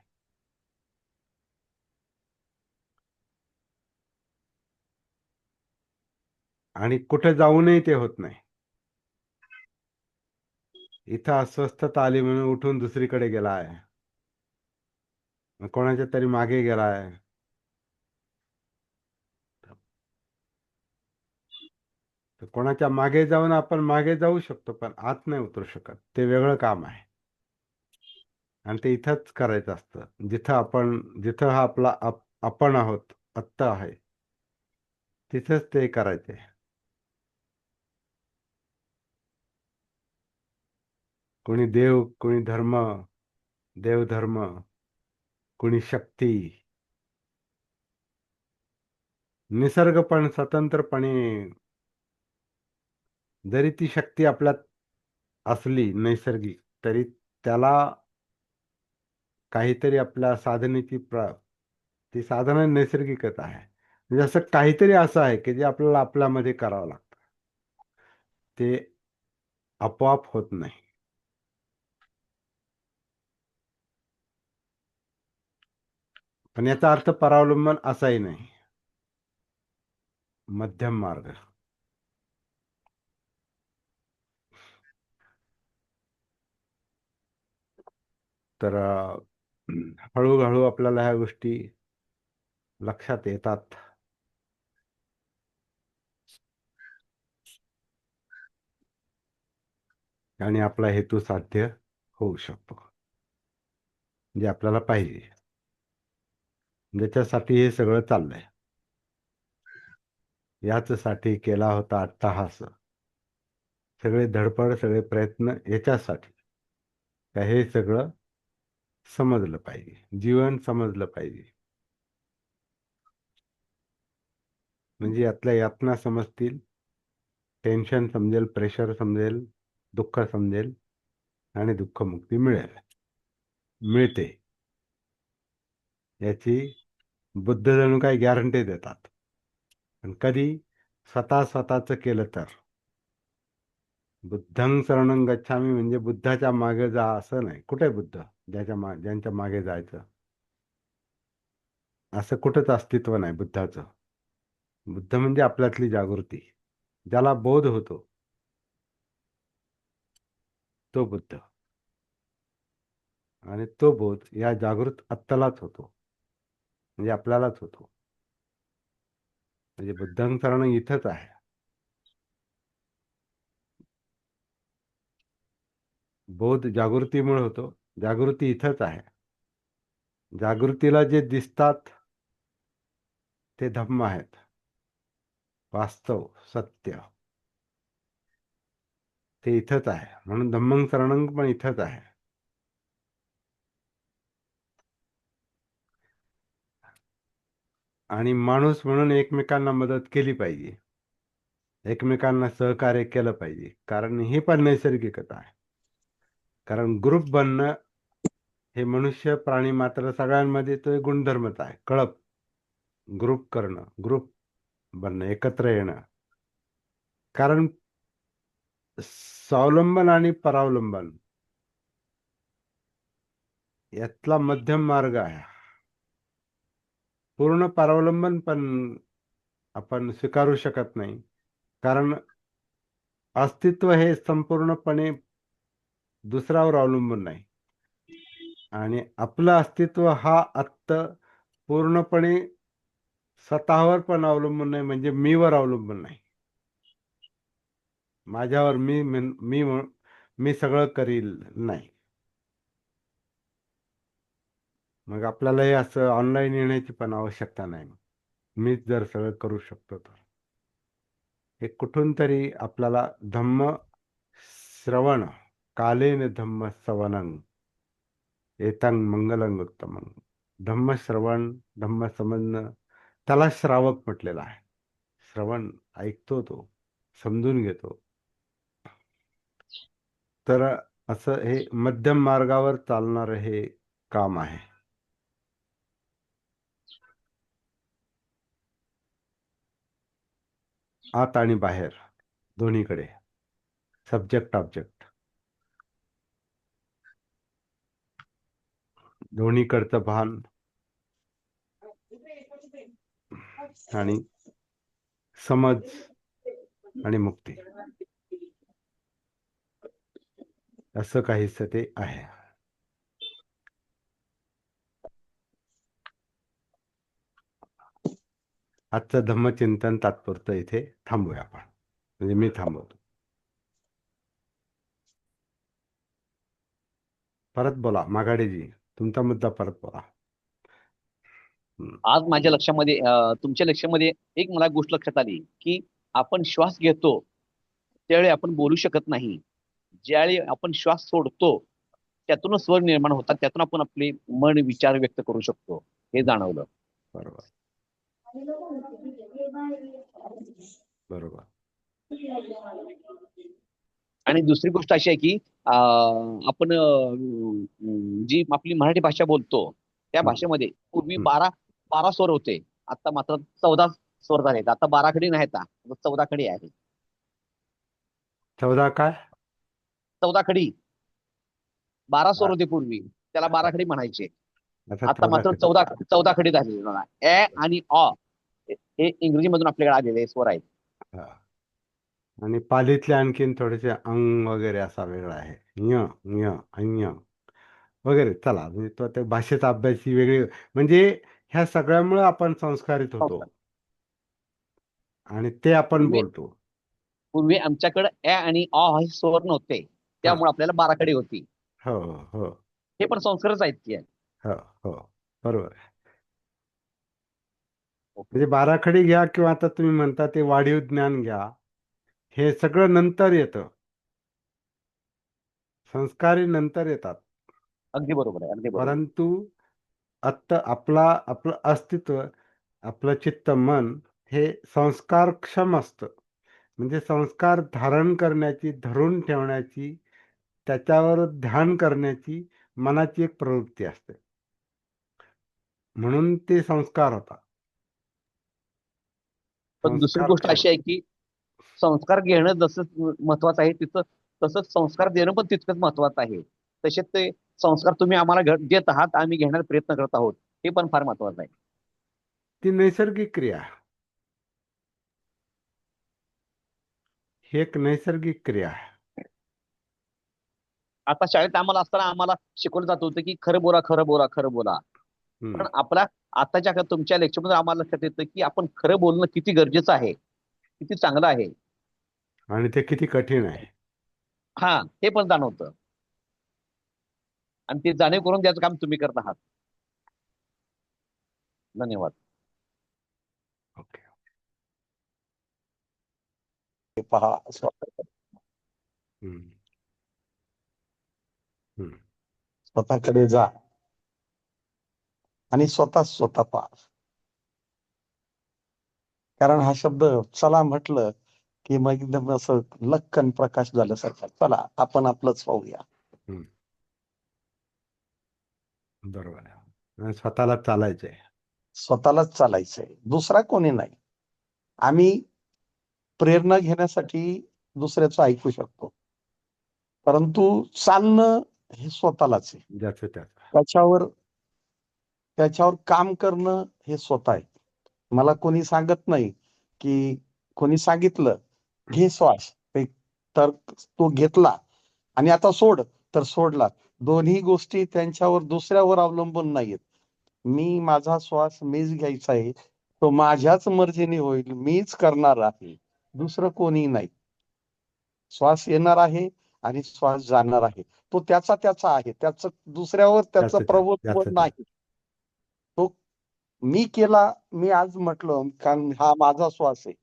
आणि कुठे जाऊनही ते होत नाही. इथं अस्वस्थता आली म्हणून उठून दुसरीकडे गेला आहे. कोणाच्या तरी मागे गेलाय. तर कोणाच्या मागे जाऊन आपण मागे जाऊ शकतो पण आत नाही उतरू शकत. ते वेगळं काम आहे. आणि ते इथंच करायचं असतं. जिथं हा आपला आपण आहोत, आत्ता आहे. तिथेच ते करायचे. कोणी देव, कोणी धर्म, देवधर्म, कोणी शक्ती, निसर्ग पण स्वतंत्रपणे जरी ती शक्ती आपल्यात असली नैसर्गिक तरी त्याला काहीतरी आपल्या साधनेची ती साधना नैसर्गिकच आहे. म्हणजे असं काहीतरी असं आहे की जे आपल्याला आपल्यामध्ये करावं लागतं. ते आपोआप होत नाही. पण याचा अर्थ परावलंबन असाही नाही. मध्यम मार्ग. तर हळूहळू आपल्याला ह्या गोष्टी लक्षात येतात. आणि आपला हेतू साध्य होऊ शकतो. जे आपल्याला पाहिजे. ज्याच्यासाठी हे सगळं चाललंय. याचसाठी केला होता अट्टाहास. सगळे धडपड, सगळे प्रयत्न याच्यासाठी. का हे सगळं समजलं पाहिजे. जीवन समजलं पाहिजे. म्हणजे यातल्या यातना समजतील, टेन्शन समजेल, प्रेशर समजेल, दुःख समजेल आणि दुःखमुक्ती मिळेल. मिळते. याची बुद्ध जणू काही गॅरंटी देतात. पण कधी स्वतःच केलं तर. बुद्धं शरणं गच्छामी म्हणजे बुद्धाच्या मागे जा असं नाही. कुठे बुद्ध? ज्यांच्या मागे जायचं. असं कुठंच अस्तित्व नाही बुद्धाचं. बुद्ध म्हणजे आपल्यातली जागृती. ज्याला बोध होतो तो बुद्ध. आणि तो बोध या जागृत आत्तालाच होतो. म्हणजे आपल्यालाच होतो. म्हणजे बुद्धांतरण इथंच आहे. बोध जागृतीमुळे होतो. जागृती इथंच आहे. जागृतीला जे दिसतात ते धम्म आहेत, वास्तव सत्य ते इथंच आहे. म्हणून धम्मं शरणं पण इथंच आहे. आणि माणूस म्हणून एकमेकांना मदत केली पाहिजे, एकमेकांना सहकार्य केलं पाहिजे, कारण ही पण नैसर्गिकता आहे. कारण ग्रुप बनणं हे मनुष्य प्राणी मात्र सगळ्यांमध्ये तो एक गुणधर्मच आहे. कळप, ग्रुप करणं, ग्रुप बनणं, एकत्र येणं. कारण स्वावलंबन आणि परावलंबन यातला मध्यम मार्ग आहे. पूर्ण परावलंबन पण आपण स्वीकारू शकत नाही, कारण अस्तित्व हे संपूर्णपणे दुसऱ्यावर अवलंबून नाही, आणि आपलं अस्तित्व हा आत्ता पूर्णपणे स्वतःवर पण अवलंबून नाही, म्हणजे मीवर अवलंबून नाही. माझ्यावर मी सगळं करील नाही. मग आपल्याला हे असं ऑनलाईन येण्याची पण आवश्यकता नाही. मीच जर सगळं करू शकतो तर हे कुठून तरी आपल्याला धम्म श्रवण, कालेन धम्म श्रवणं एतं मंगलं उत्तमं. धम्म श्रवण, धम्म समजणं, त्याला श्रावक म्हटलेलं आहे. श्रवण ऐकतो, तो समजून घेतो. तर असं हे मध्यम मार्गावर चालणारं हे काम आहे. आत आणि बाहेर दोन्हीकडे, सब्जेक्ट ऑब्जेक्ट दोन्हीकडचं भान आणि समज आणि मुक्ती, असं काहीच ते आहे. आजचं धम्मचिंतन तात्पुरतं इथे थांबूया आपण, म्हणजे मी थांबवतो. परत बोला मागाडेजी, तुमचा मुद्दा परत बोला. आज माझ्या लक्षामध्ये तुमच्या लक्षामध्ये एक मला गोष्ट लक्षात आली की आपण श्वास घेतो त्यावेळी आपण बोलू शकत नाही. ज्यावेळी आपण श्वास सोडतो त्यातूनच स्वर निर्माण होतात, त्यातून आपण आपले मन विचार व्यक्त करू शकतो, हे जाणवलं. बरोबर बरोबर. आणि दुसरी गोष्ट अशी आहे की आपण जी आपली मराठी भाषा बोलतो त्या भाषेमध्ये पूर्वी 12 स्वर होते, आता मात्र 14 स्वर झालेत. आता 12 खडी नाहीत, 14 खडी आहे. 14 काय? 14 खडी. 12 स्वर होते पूर्वी, त्याला 12 खडी म्हणायचे. आता आता 14 मात्र 14 खडी झालेले बघा. ए आणि अ हे इंग्रजीमधून आपल्याकडे आलेले स्वर आहेत. हा. आणि पालीतले आणखीन थोडेसे अंग वगैरे असा वेगळा आहे. ञ ञ अन्य वगैरे. चला, म्हणजे तो त्या भाषेचा अभ्यास ही वेगळी, म्हणजे ह्या सगळ्यामुळे आपण संस्कारित होतो आणि ते आपण पूर्वी बोलतो. पूर्वी आमच्याकडे ए आणि अ हे स्वर नव्हते, हा. त्यामुळे आपल्याला 12 खडी होती. हो हो हे पण संस्कारच आहेत की. हो हो बरोबर आहे. म्हणजे बाराखडी घ्या किंवा आता तुम्ही म्हणता ते वाढीव ज्ञान घ्या, हे सगळं नंतर येतं, संस्कारी नंतर येतात. अगदी बरोबर आहे, अगदी बरोबर. परंतु आत्ता आपलं अस्तित्व, आपलं चित्त मन हे संस्कारक्षम असतं. म्हणजे संस्कार धारण करण्याची, धरून ठेवण्याची, त्याच्यावर ध्यान करण्याची मनाची एक प्रवृत्ती असते, म्हणून ते संस्कार होतात. पण दुसरी गोष्ट संस्कारक्षम. अशी आहे की संस्कार घेणं जसं महत्वाचं आहे तिथं, तसंच संस्कार देणं पण तितकंच महत्वाचं आहे. तसेच ते संस्कार तुम्ही आम्हाला देत आहात, आम्ही घेण्याचा प्रयत्न करत आहोत, हे पण फार महत्वाचं आहे. ती नैसर्गिक क्रिया आहे. ही एक नैसर्गिक क्रिया आहे. आता शाळेत आम्हाला असताना आम्हाला शिकवलं जात होतं की खरं बोला, खरं बोला, खरं बोला. हम्म. पण आपला आताच्या तुमच्या लेक्चरमध्ये आम्हाला लक्षात येतं की आपण खरं बोलणं किती गरजेचं आहे, किती चांगलं आहे. आणि ते किती कठीण आहे. हा, हे पण जाणवतं. आणि ते जाणीव करून द्यायचं काम तुम्ही करत आहात. धन्यवाद. ओके. हे पहा स्वतः हम्म. हम्म. स्वतःकडे जा आणि स्वतः पहा. कारण हा शब्द चला म्हटलं की मग एकदम असं लक्कन प्रकाश झाल्यासारखं, चला आपण आपलंच पाहूया. बरोबर आहे. आणि स्वतःला चालायचंय. स्वतःलाच चालायचंय, दुसरा कोणी नाही. आम्ही प्रेरणा घेण्यासाठी दुसऱ्याचं ऐकू शकतो, परंतु चालणं हे स्वतःलाच आहे. ज्याचं त्याचं. त्याच्यावर काम करणं हे स्वतः आहे. मला कोणी सांगत नाही की, कोणी सांगितलं घे श्वास, तर तो घेतला आणि आता सोड तर सोडला. दोन्ही गोष्टी त्यांच्यावर दुसऱ्यावर अवलंबून नाहीत. मी माझा श्वास मीच घ्यायचा आहे, तो माझ्याच मर्जीने होईल, मीच करणार आहे, दुसरं कोणी नाही. श्वास येणार आहे आणि श्वास जाणार आहे, तो त्याचा आहे, त्याचं दुसऱ्यावर त्याचं त्याचं प्रभुत्व त्याचं नाही. तो मी केला, मी आज म्हटलं कारण हा माझा श्वास आहे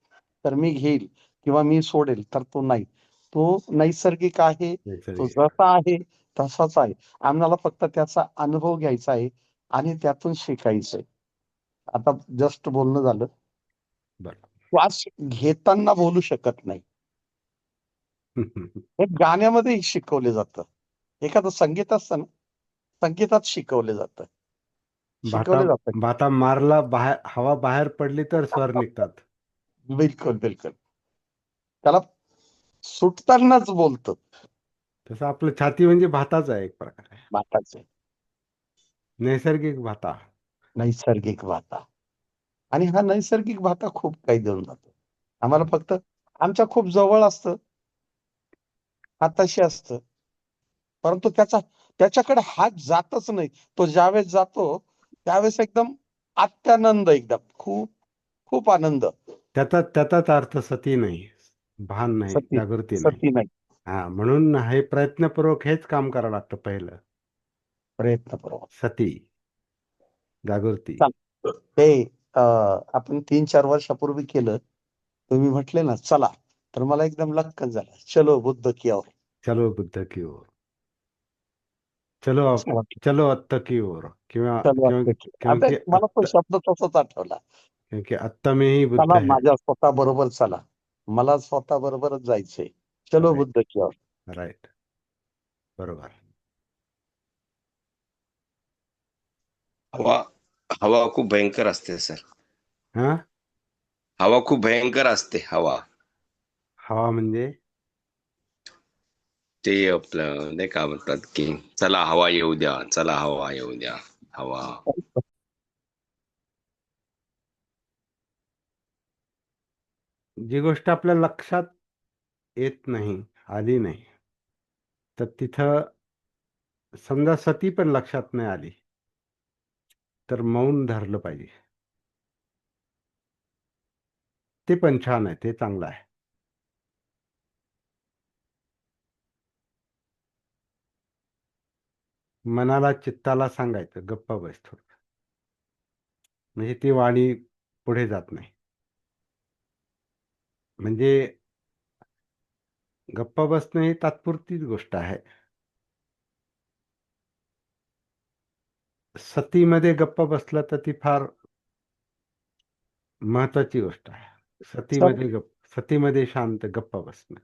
तर मी घेईल किंवा मी सोडेल, तर तो नाही. तो नैसर्गिक आहे, तो नैसर्गिक. जसा आहे तसाच आहे. आम्हाला फक्त त्याचा अनुभव घ्यायचा आहे आणि त्यातून शिकायचंय. आता जस्ट बोलणं झालं, बरं. श्वास घेताना बोलू शकत नाही, हे गाण्यामध्ये शिकवले जातं. एखादं संगीत असतं ना, संगीतात शिकवले जातं. भाता मारला, बाहेर हवा बाहेर पडली तर स्वर निघतात. बिलकुल बिलकुल. त्याला सुटतानाच बोलतो. तसं आपलं छाती म्हणजे भाताच आहे एक प्रकारे. भाताचे नैसर्गिक भाता. नैसर्गिक भाता. आणि हा नैसर्गिक भाता खूप काही देऊन जातो आम्हाला. फक्त आमच्या खूप जवळ असतं, हाताशी असतं, परंतु त्याच्याकडे हात जातच नाही. तो ज्यावेळेस जातो त्यावेळेस एकदम अत्यानंद, एकदम खूप खूप आनंद. त्याचाच अर्थ सती नाही, भान नाही, जागृती नाही. सती नाही, हा, म्हणून हे प्रयत्नपूर्वक हेच काम करावं लागतं पहिलं. प्रयत्नपूर्वक सती, जागृती. ते आपण 3-4 वर्षापूर्वी केलं. तुम्ही म्हटले ना चला, तर मला एकदम लक्कन झालं, चलो बुद्ध की ओर. चलो बुद्ध की ओर, चलो अत्त की ओर. किंवा आता क्योंकि मला तो शब्द तसाच आठवला. क्योंकि अत्त में ही बुद्ध चला है. माझ्या स्वतः बरोबर चला, मला स्वतः बरोबरच जायचंय, चलो Right. बुद्ध की ओर. राईट, बरोबर. हवा हवा खूप भयंकर असते सर. हा, हवा खूप भयंकर असते. हवा म्हणजे ते आपलं नाही का म्हणतात की चला हवा येऊ द्या, चला हवा येऊ द्या. हवा जी गोष्ट आपल्या लक्षात येत नाही, आली नाही, तर तिथं समजा सती पण लक्षात नाही आली तर मौन धरलं पाहिजे. ते पण छान आहे, ते चांगलं आहे. मनाला, चित्ताला सांगायचं गप्पा बस थोडं, म्हणजे ती वाणी पुढे जात नाही. म्हणजे गप्पा बसणं ही तात्पुरतीच गोष्ट आहे. सतीमध्ये गप्पा बसला तर ती फार महत्वाची गोष्ट आहे. सतीमध्ये शांत गप्पा बसणं.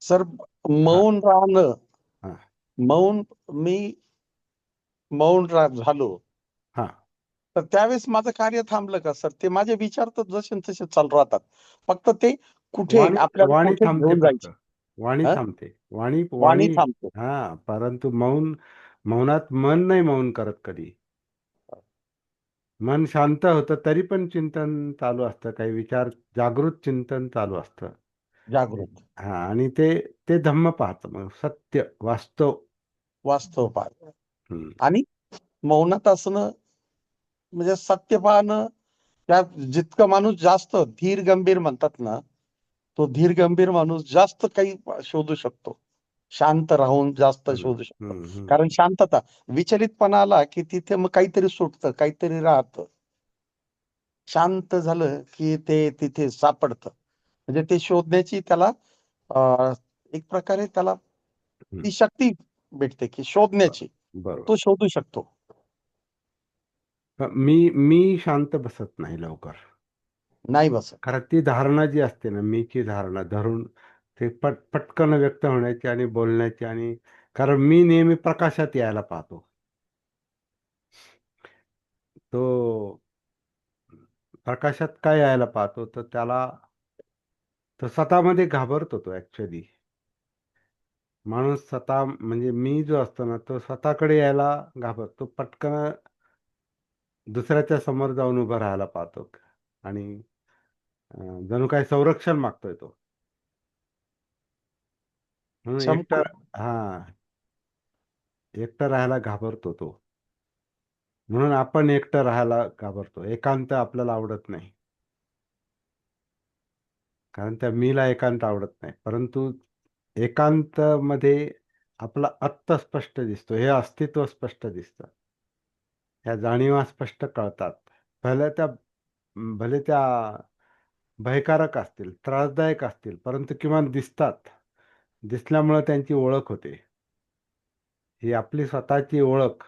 सर मौन राहणं, हा. मी मौन झालो हा, तर त्यावेळेस माझं कार्य थांबलं का सर? ते माझे विचार तर जसे तसे चालू राहतात, फक्त ते कुठे आपल्याला वाणी कुठे थांबते, घेऊन फक्त जायचे. वाणी हं? थांबते. वाणी वाणी वाणी थांबते. हा, परंतु मौनात मन नाही मौन करत कधी. मन शांत होतं तरी पण चिंतन चालू असतं, काही विचार, जागृत चिंतन चालू असतं. जागृत, हा, आणि ते धम्म पाहतं, मग सत्य, वास्तव. वास्तव पाहत. हम्म. आणि मौनात असणं म्हणजे सत्य पाहणं, त्यात जितकं माणूस जास्त धीर गंभीर म्हणतात ना, तो धीर गंभीर माणूस जास्त काही शोधू शकतो. शांत राहून जास्त शोधू शकतो. कारण शांतता, विचलितपणा आला की तिथे मग काहीतरी सुटतं, काहीतरी राहतं. शांत झालं की ते तिथे सापडतं. म्हणजे ते शोधण्याची त्याला एक प्रकारे त्याला ती शक्ती भेटते की शोधण्याची. बरोबर. तो शोधू शकतो. मी शांत बसत नाही लवकर. नाही बसत. कारण ती धारणा जी असते ना, मीची धारणा धरून ते पटकन व्यक्त होण्याची आणि बोलण्याची, आणि कारण मी नेहमी प्रकाशात यायला पाहतो. तो प्रकाशात काय यायला पाहतो, तर त्याला तो स्वतःमध्ये घाबरतो तो ऍक्च्युली. माणूस स्वतः म्हणजे मी जो असतो ना, तो स्वतःकडे यायला घाबरतो. पटकन दुसऱ्याच्या समोर जाऊन उभं राहायला पाहतो आणि जणू काय संरक्षण मागतोय तो. म्हणून एकटा हा एकटं राहायला घाबरतो तो. म्हणून आपण एकटं राहायला घाबरतो. एकांत आपल्याला आवडत नाही. कारण त्या मीला एकांत आवडत नाही. परंतु एकांत मध्ये आपला आत्ता स्पष्ट दिसतो, हे अस्तित्व स्पष्ट दिसतं. ह्या जाणीवा स्पष्ट कळतात. भले त्या भयकारक असतील, त्रासदायक असतील, परंतु किमान दिसतात. दिसल्यामुळे त्यांची ओळख होते. ही आपली स्वतःची ओळख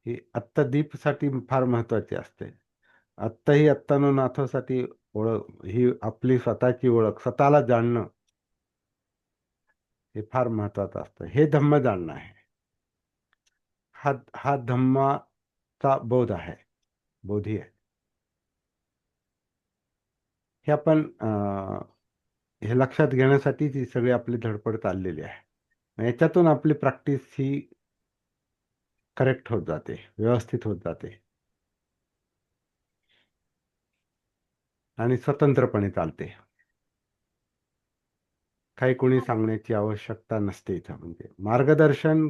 ही आत्तादीपसाठी फार महत्वाची असते. आत्ता ही नाथोसाठी ओळख, ही आपली स्वतःची ओळख, स्वतःला जाणणं हे फार महत्वाचं असतं. हे धम्म जाणणं आहे. हा धम्माचा बोध आहे, बोधी आहे. हे आपण हे लक्षात घेण्यासाठीच ही सगळी आपली धडपड चाललेली आहे. याच्यातून आपली प्रॅक्टिस ही करेक्ट होत जाते, व्यवस्थित होत जाते आणि स्वतंत्रपणे चालते. काही कोणी सांगण्याची आवश्यकता नसते इथं. म्हणजे मार्गदर्शन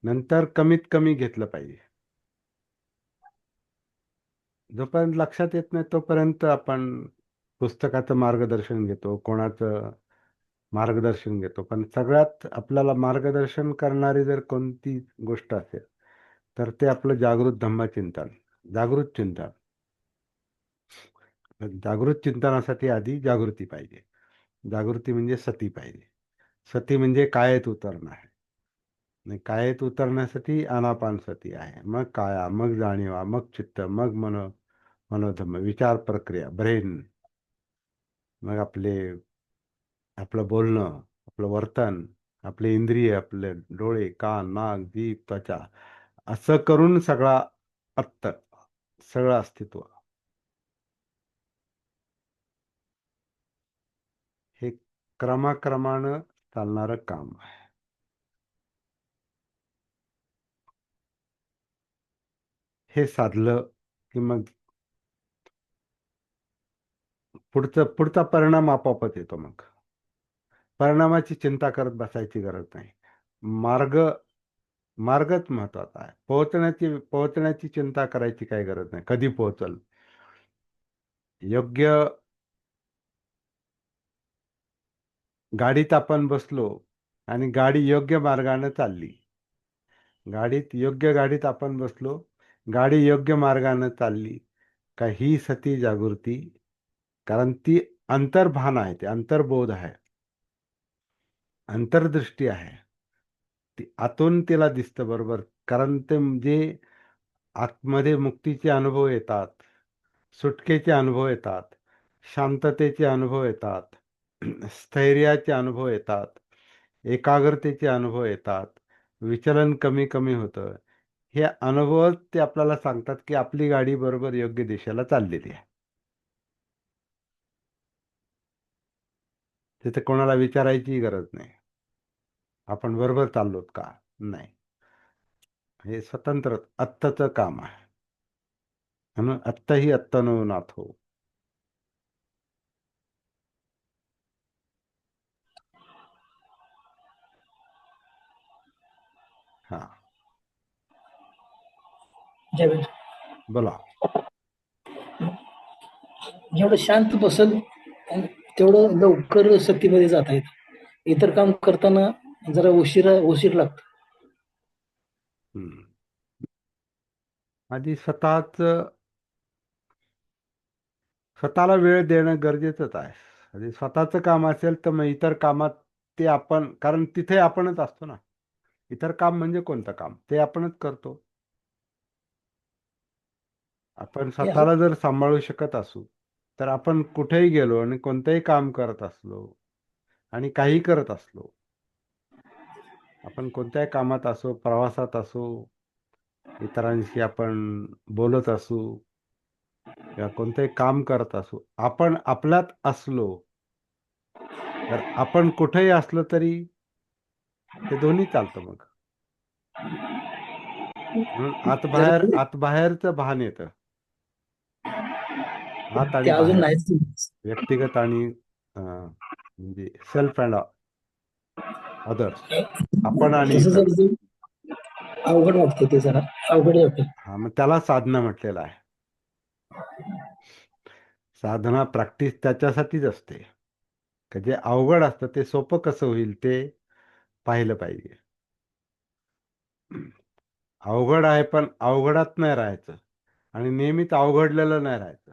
नंतर कमीत कमी घेतलं पाहिजे. जोपर्यंत लक्षात येत नाही तोपर्यंत आपण पुस्तकाचं मार्गदर्शन घेतो, कोणाचं मार्गदर्शन घेतो. पण सगळ्यात आपल्याला मार्गदर्शन करणारी जर कोणती गोष्ट असेल तर ते आपलं जागृत धम्मचिंतन, जागृत चिंतन. जागृत चिंतनासाठी आधी जागृती पाहिजे. जागृती म्हणजे सती पाहिजे. सती म्हणजे कायेत उतरणं आहे. आणि कायेत उतरण्यासाठी आनापान सती आहे. मग काया, मग जाणीवा, मग चित्त, मग मनोधम्म, विचार प्रक्रिया, ब्रेन, मग आपलं बोलणं, आपलं वर्तन, आपले इंद्रिय, आपले डोळे, कान, नाक, जीभ, त्वचा, असं करून सगळा अर्थ, सगळं अस्तित्व, हे क्रमाक्रमानं चालणारं काम आहे. हे साधलं की मग पुढचा परिणाम आपोआपच येतो. मग परिणामाची चिंता करत बसायची गरज नाही. मार्गच महत्वाचा आहे. पोहोचण्याची चिंता करायची काही गरज नाही. कधी पोहोचल, योग्य गाडीत आपण बसलो आणि गाडी योग्य मार्गाने चालली. गाडीत आपण बसलो, गाडी योग्य मार्गाने चालली का, ही सती जागृती. कारण ती अंतर्भान आहे, ते अंतर्बोध आहे, अंतर्दृष्टी आहे. ती आतून तिला दिसतं बरोबर. कारण ते म्हणजे आतमध्ये मुक्तीचे अनुभव येतात, सुटकेचे अनुभव येतात, शांततेचे अनुभव येतात, स्थैर्याचे अनुभव येतात, एकाग्रतेचे अनुभव येतात, विचलन कमी कमी होतं. हे अनुभव ते आपल्याला सांगतात की आपली गाडी बरोबर योग्य दिशेला चाललेली आहे. तिथे कोणाला विचारायची गरज नाही, आपण बरोबर चाललोत का नाही. हे स्वतंत्र आत्ताचं काम आहे. म्हणून आत्ता ही आत्तानो नाथो. हा ज्यावेळेस बोला. जेवढं शांत बसल आणि तेवढं लवकर सत्तेमध्ये जाता येतं. इतर काम करताना जरा उशीर लागतो. हम्म. आधी स्वतःला वेळ देणं गरजेचंच आहे. आधी स्वतःचं काम असेल तर मग इतर कामात ते आपण, कारण तिथे आपणच असतो ना. इतर काम म्हणजे कोणतं काम, ते आपणच करतो. आपण हे आहे. स्वतःला जर सांभाळू शकत असू तर आपण कुठेही गेलो आणि कोणतंही काम करत असलो आणि काही करत असलो, आपण कोणत्याही कामात असो, प्रवासात असो, इतरांशी आपण बोलत असू किंवा कोणतंही काम करत असू, आपण आपल्यात असलो तर आपण कुठेही असलो तरी ते दोन्ही चालतं मग. म्हणून जरा आत बाहेरचं भान येतं. आत ते आणि अजून बाहेर, नाहीच. व्यक्तिगत आणि म्हणजे सेल्फ अँड अदर्स, आपण आणि तसं इतर. जर अवघड वाटतं, ते जरा अवघड वाटतं. हा, मग त्याला साधना म्हटलेलं आहे. साधना, प्रॅक्टिस त्याच्यासाठीच असते. का जे अवघड असतं ते सोपं कसं होईल ते पाहिलं पाहिजे. अवघड आहे पण अवघडात नाही राहायचं आणि नेहमीच अवघडलेलं नाही राहायचं.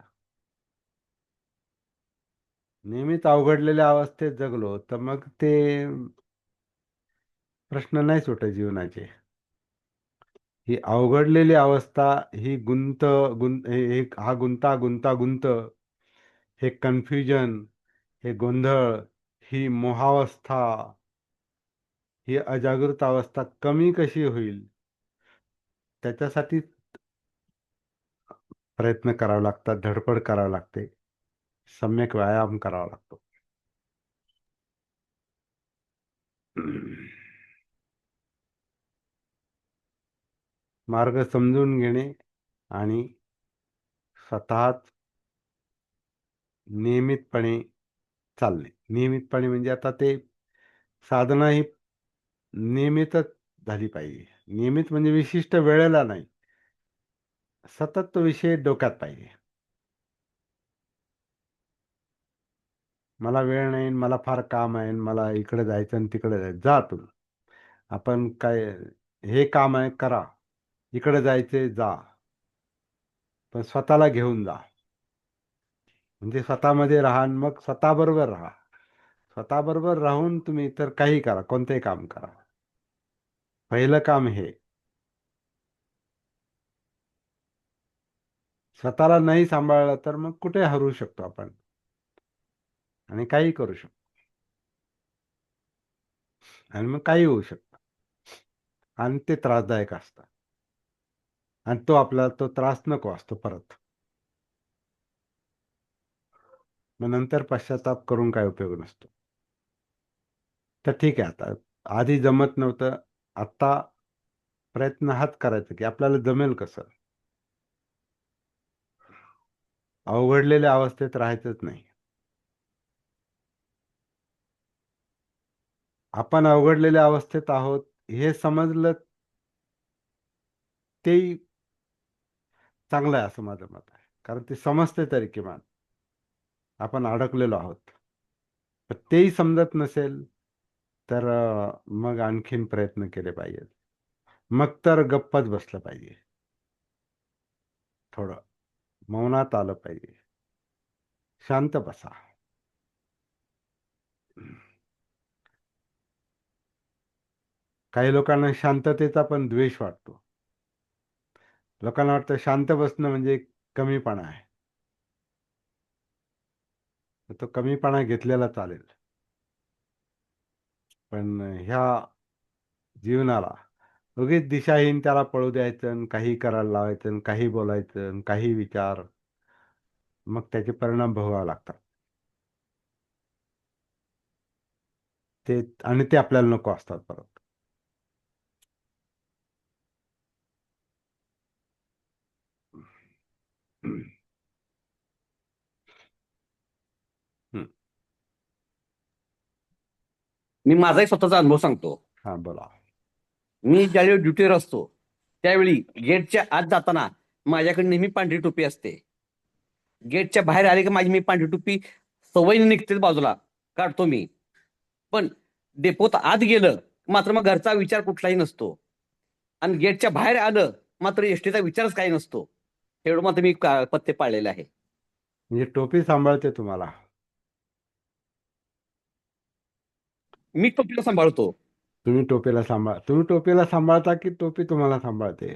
नेहमीच अवघडलेल्या अवस्थेत जगलो तर मग ते प्रश्न नाही सुटत जीवनाचे. ही अवघडलेली अवस्था, ही हा गुंत, हे कन्फ्युजन, हे गोंधळ, ही मोहावस्था, ही अजागृत अवस्था कमी कशी होईल त्याच्यासाठी प्रयत्न करावे लागतात, धडपड करावी लागते, सम्यक व्यायाम करावा लागतो. मार्ग समजून घेणे आणि स्वतःच नियमितपणे चालणे. नियमितपणे म्हणजे आता ते साधना ही नियमितच झाली पाहिजे. नियमित म्हणजे विशिष्ट वेळेला नाही, सतत तो विषय डोक्यात पाहिजे. मला वेळ नाही, मला फार काम आहे, मला इकडे जायचं आणि तिकडे जायचं, जा तुम्ही. आपण काय, हे काम आहे करा, इकडे जायचे जा, पण स्वतःला घेऊन जा. म्हणजे स्वतःमध्ये राहा आणि मग स्वतःबरोबर राहा. स्वतःबरोबर राहून तुम्ही इतर काही करा, कोणतेही काम करा. पहिलं काम हे. स्वतःला नाही सांभाळलं तर मग कुठे हरू शकतो आपण आणि काही करू शकतो आणि मग काही होऊ शकतं आणि ते त्रासदायक असतं आणि आपल्याला तो त्रास नको असतो परत. मग नंतर पश्चाताप करून काय उपयोग नसतो. तर ठीक आहे, आता आधी जमत नव्हतं, आता प्रयत्न हाच करायचा की आपल्याला जमेल कसं. अवघडलेल्या अवस्थेत राहायचंच नाही. आपण अवघडलेल्या अवस्थेत आहोत हे समजलं तेही चांगलं आहे असं माझं मत आहे. कारण ते समजते तरी किमान आपण अडकलेलो आहोत. तर तेही समजत नसेल तर मग आणखीन प्रयत्न केले पाहिजेत. मग तर गप्पच बसलं पाहिजे, थोडं मौनात आलं पाहिजे, शांत बसा. काही लोकांना शांततेचा पण द्वेष वाटतो. लोकांना वाटतं शांत बसणं म्हणजे कमीपणा आहे. तर तो कमीपणा घेतलेला चालेल, पण ह्या जीवनाला उगीच दिशाहीन त्याला पळू द्यायचं आणि काही करायला लावायचं आणि काही बोलायचं आणि काही विचार, मग त्याचे परिणाम भोगावे लागतात. आणि ते आपल्याला नको असतात परत. हम्म. मी माझा एक स्वतःचा अनुभव सांगतो. हा, बोला. मी ज्यावेळी ड्युटीवर असतो त्यावेळी गेटच्या आत जाताना माझ्याकडे नेहमी पांढरी टोपी असते. गेटच्या बाहेर आले की माझी मी पांढरी टोपी सवयीने निघते बाजूला काढतो मी. पण डेपोत आत गेलं मात्र मग घरचा विचार कुठलाही नसतो आणि गेटच्या बाहेर आलं मात्र एसटीचा विचारच काही नसतो. एवढं मात्र मी पत्ते पाळलेले आहे. म्हणजे टोपी सांभाळते तुम्हाला. मी टोपीला सांभाळतो. तुम्ही टोपीला सांभाळता की टोपी तुम्हाला सांभाळते?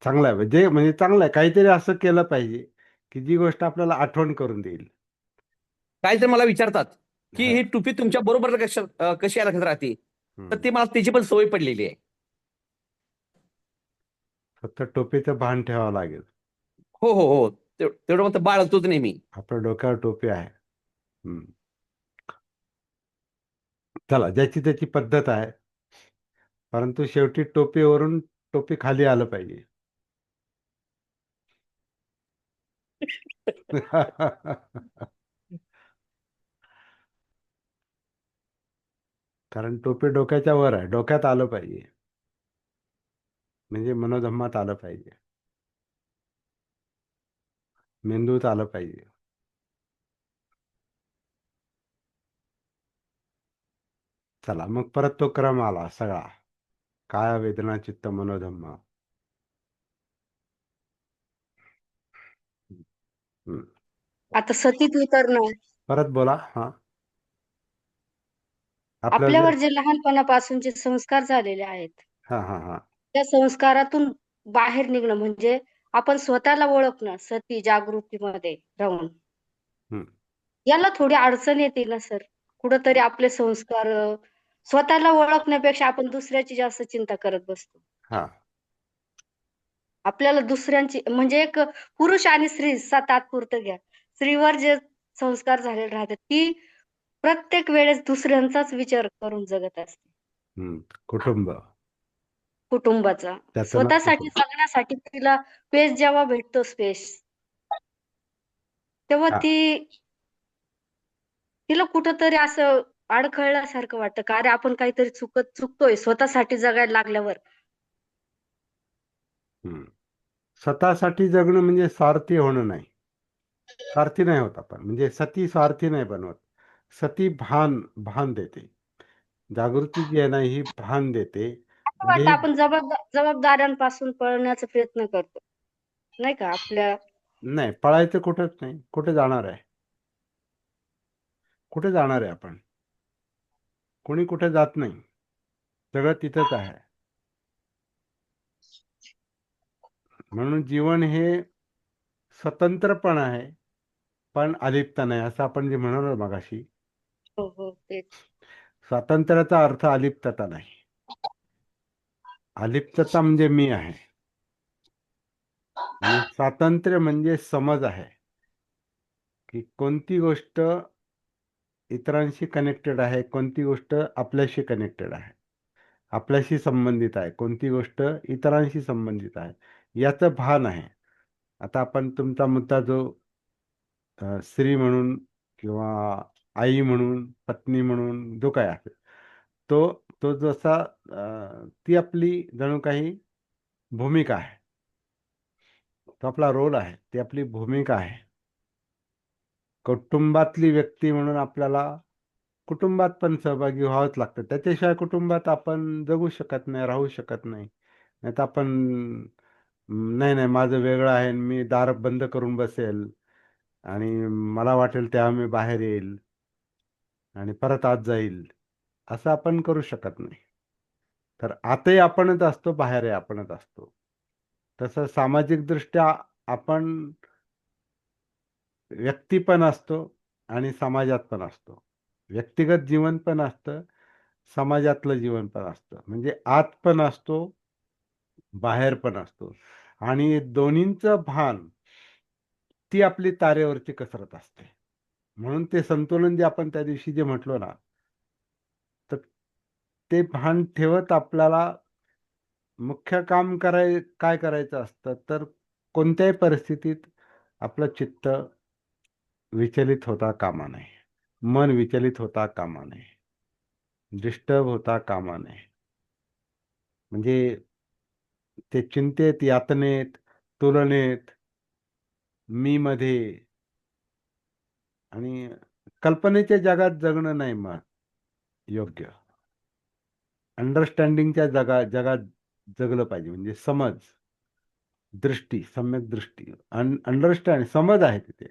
चांगलं आहे. म्हणजे चांगलं आहे. काहीतरी असं केलं पाहिजे की जी गोष्ट आपल्याला आठवण करून देईल. काय तर मला विचारतात की हा. ही टोपी तुमच्या बरोबर कशी लक्षात राहते, तर हम्म. ती मला त्याची पण सवय पडलेली आहे. फक्त टोपीचं भान ठेवावं लागेल. हो हो हो तेवढं मग बाळगतोच नेहमी. आपल्या डोक्यावर टोपी आहे. हम्म. चला, ज्याची त्याची पद्धत आहे, परंतु शेवटी टोपीवरून टोपी खाली आलं पाहिजे. कारण टोपी डोक्याच्या वर आहे, डोक्यात आलं पाहिजे, म्हणजे मनोधम्मात आलं पाहिजे, मेंदूत आलं पाहिजे. चला, मग परत तो क्रम आला सगळा, काया वेदना चित्त मनोधम्म. हम्म. आता सतीत उतरणं, परत बोला. हा, आपल्याला आपल्यावर जे लहानपणापासून जे संस्कार झालेले आहेत, हा हा हा त्या संस्कारातून बाहेर निघणं म्हणजे आपण स्वतःला ओळखणं, सती जागृतीमध्ये राहून. हम्म. याला थोडी अडचण येते ना सर. कुठंतरी आपले संस्कार स्वतःला ओळखण्यापेक्षा आपण दुसऱ्याची जास्त चिंता करत बसतो. हा आपल्याला दुसऱ्यांची म्हणजे एक पुरुष आणि स्त्री तात्पुरतं घ्या. स्त्रीवर जे संस्कार झालेले राहतात ती प्रत्येक वेळेस दुसऱ्यांचाच विचार करून जगत असते. हम्म. कुटुंब, कुटुंबाचा त्यातून स्वतःसाठी जगण्यासाठी तिला स्पेस जेव्हा भेटतो स्पेस, तेव्हा हा. तिला कुठंतरी असं अडखळल्यासारखं वाटतं का अरे आपण काहीतरी चुकतोय स्वतःसाठी जगायला लागल्यावर. हम्म. स्वतःसाठी जगणं म्हणजे स्वार्थी होणं नाही. स्वार्थी नाही होत आपण, म्हणजे सती स्वार्थी नाही बनवत. सती भान देते. जागृती जी आहे ना, ही भान देते. असं म्हणजे वाटतं आपण जबाबदाऱ्यांपासून पळण्याचा प्रयत्न करतो नाही का आपल्या. नाही, पळायचं कुठंच नाही. कुठे जाणार आहे? कुठे जाणार आहे आपण? कोणी कुठे जात नाही, सगळं तिथंच आहे. म्हणून जीवन हे स्वतंत्रपण आहे, पण अलिप्त नाही, असं आपण जे म्हणालो मगाशी. हो हो तेच. स्वातंत्र्याचा अर्थ अलिप्तता नाही. अलिप्तता म्हणजे मी आहे, आणि स्वातंत्र्य म्हणजे समज आहे की कोणती गोष्ट इतरांशी कनेक्टेड आहे, कोणती गोष्ट आपल्याशी कनेक्टेड आहे, आपल्याशी संबंधित आहे, कोणती गोष्ट इतरांशी संबंधित आहे, याचं भान आहे. आता आपण तुमचा मुद्दा जो स्त्री म्हणून किंवा आई म्हणून, पत्नी म्हणून जो काय आहे, तो तो जसा ती आपली जणू काही भूमिका आहे, तो आपला रोल आहे, ती आपली भूमिका आहे. कुटुंबातली व्यक्ती म्हणून आपल्याला कुटुंबात पण सहभागी व्हावंच लागतं. त्याच्याशिवाय कुटुंबात आपण जगू शकत नाही, राहू शकत नाही. नाहीतर आपण नाही नाही माझं वेगळं आहे, मी दार बंद करून बसेल आणि मला वाटेल तेव्हा मी बाहेर येईल आणि परत आत जाईल, असं आपण करू शकत नाही. तर आतही आपणच असतो, बाहेरही आपणच असतो. तसं सामाजिकदृष्ट्या आपण व्यक्ती पण असतो आणि समाजात पण असतो. व्यक्तिगत जीवन पण असतं, समाजातलं जीवन पण असतं. म्हणजे आत पण असतो, बाहेर पण असतो, आणि दोन्हींचं भान, ती आपली तारेवरची कसरत असते. म्हणून ते संतुलन जे आपण त्या दिवशी जे म्हटलो ना, तर ते भान ठेवत आपल्याला मुख्य काम काय करायचं असतं, तर कोणत्याही परिस्थितीत आपलं चित्त विचलित होता कामा नये, मन विचलित होता कामा नये, डिस्टर्ब होता कामा नये. म्हणजे ते चिंतेत, यातनेत, तुलनेत, मी मध्ये आणि कल्पनेच्या जगात जगणं नाही मग योग्य. अंडरस्टँडिंगच्या जगात जगलं पाहिजे. म्हणजे समज, दृष्टी, सम्यक दृष्टी, अंडरस्टँड, समज आहे तिथे.